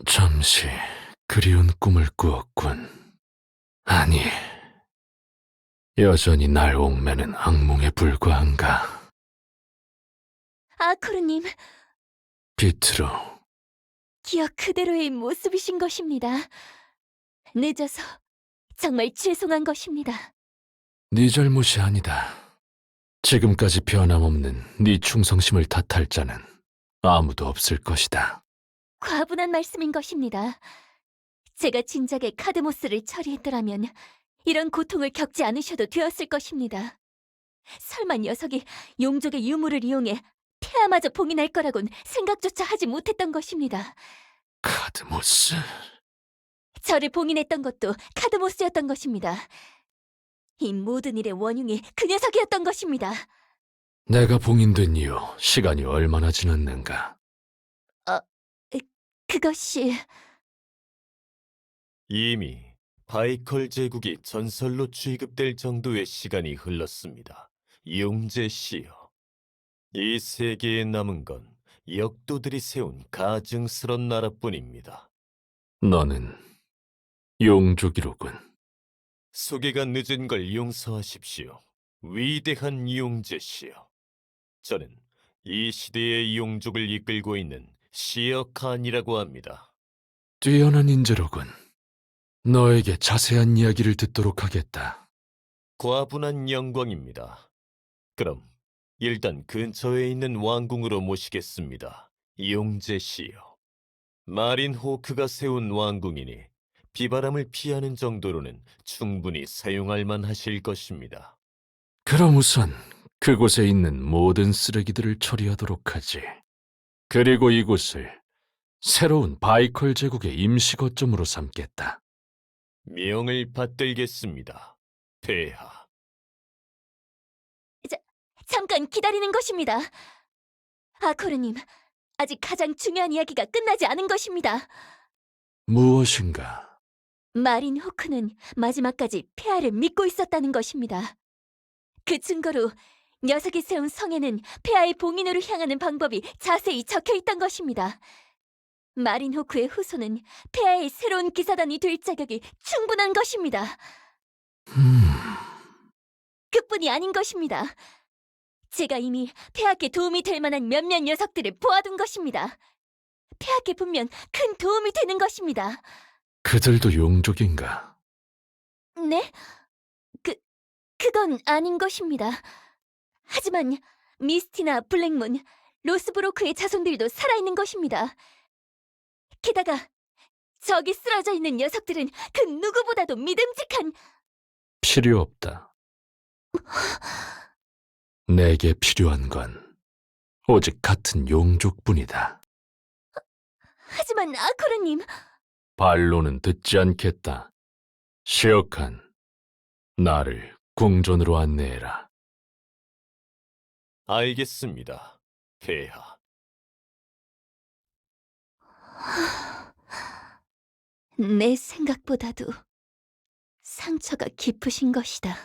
잠시 그리운 꿈을 꾸었군. 아니, 여전히 날 옥매는 악몽에 불과한가? 아코르님, 비트로, 기억 그대로의 모습이신 것입니다. 늦어서 정말 죄송한 것입니다. 네 잘못이 아니다. 지금까지 변함없는 네 충성심을 탓할 자는 아무도 없을 것이다. 과분한 말씀인 것입니다. 제가 진작에 카드모스를 처리했더라면 이런 고통을 겪지 않으셔도 되었을 것입니다. 설마 녀석이 용족의 유물을 이용해 폐하마저 봉인할 거라곤 생각조차 하지 못했던 것입니다. 카드모스... 저를 봉인했던 것도 카드모스였던 것입니다. 이 모든 일의 원흉이 그 녀석이었던 것입니다. 내가 봉인된 이후 시간이 얼마나 지났는가? 그것이... 이미 바이컬 제국이 전설로 취급될 정도의 시간이 흘렀습니다. 용제씨여. 이 세계에 남은 건 역도들이 세운 가증스런 나라뿐입니다. 너는 용족이로군. 소개가 늦은 걸 용서하십시오. 위대한 용제씨여. 저는 이 시대의 용족을 이끌고 있는 시어칸이라고 합니다. 뛰어난 인재로군. 너에게 자세한 이야기를 듣도록 하겠다. 과분한 영광입니다. 그럼 일단 근처에 있는 왕궁으로 모시겠습니다. 용제씨여. 마린 호크가 세운 왕궁이니 비바람을 피하는 정도로는 충분히 사용할 만하실 것입니다. 그럼 우선 그곳에 있는 모든 쓰레기들을 처리하도록 하지. 그리고 이곳을 새로운 바이컬 제국의 임시 거점으로 삼겠다. 명을 받들겠습니다. 폐하. 잠깐 기다리는 것입니다. 아코르님, 아직 가장 중요한 이야기가 끝나지 않은 것입니다. 무엇인가? 마린 호크는 마지막까지 폐하를 믿고 있었다는 것입니다. 그 증거로 녀석이 세운 성에는 폐하의 봉인으로 향하는 방법이 자세히 적혀 있던 것입니다. 마린 호크의 후손은 폐하의 새로운 기사단이 될 자격이 충분한 것입니다. 그뿐이 아닌 것입니다. 제가 이미 폐하께 도움이 될 만한 몇몇 녀석들을 보아둔 것입니다. 폐하께 분명 큰 도움이 되는 것입니다. 그들도 용족인가? 네? 그건 아닌 것입니다. 하지만 미스티나 블랙문, 로스브로크의 자손들도 살아있는 것입니다. 게다가 저기 쓰러져 있는 녀석들은 그 누구보다도 믿음직한... 필요 없다. 내게 필요한 건 오직 같은 용족뿐이다. 하지만 아코르님... 반론은 듣지 않겠다. 시어칸, 나를 궁전으로 안내해라. 알겠습니다. 폐하. 내 생각보다도 상처가 깊으신 것이다.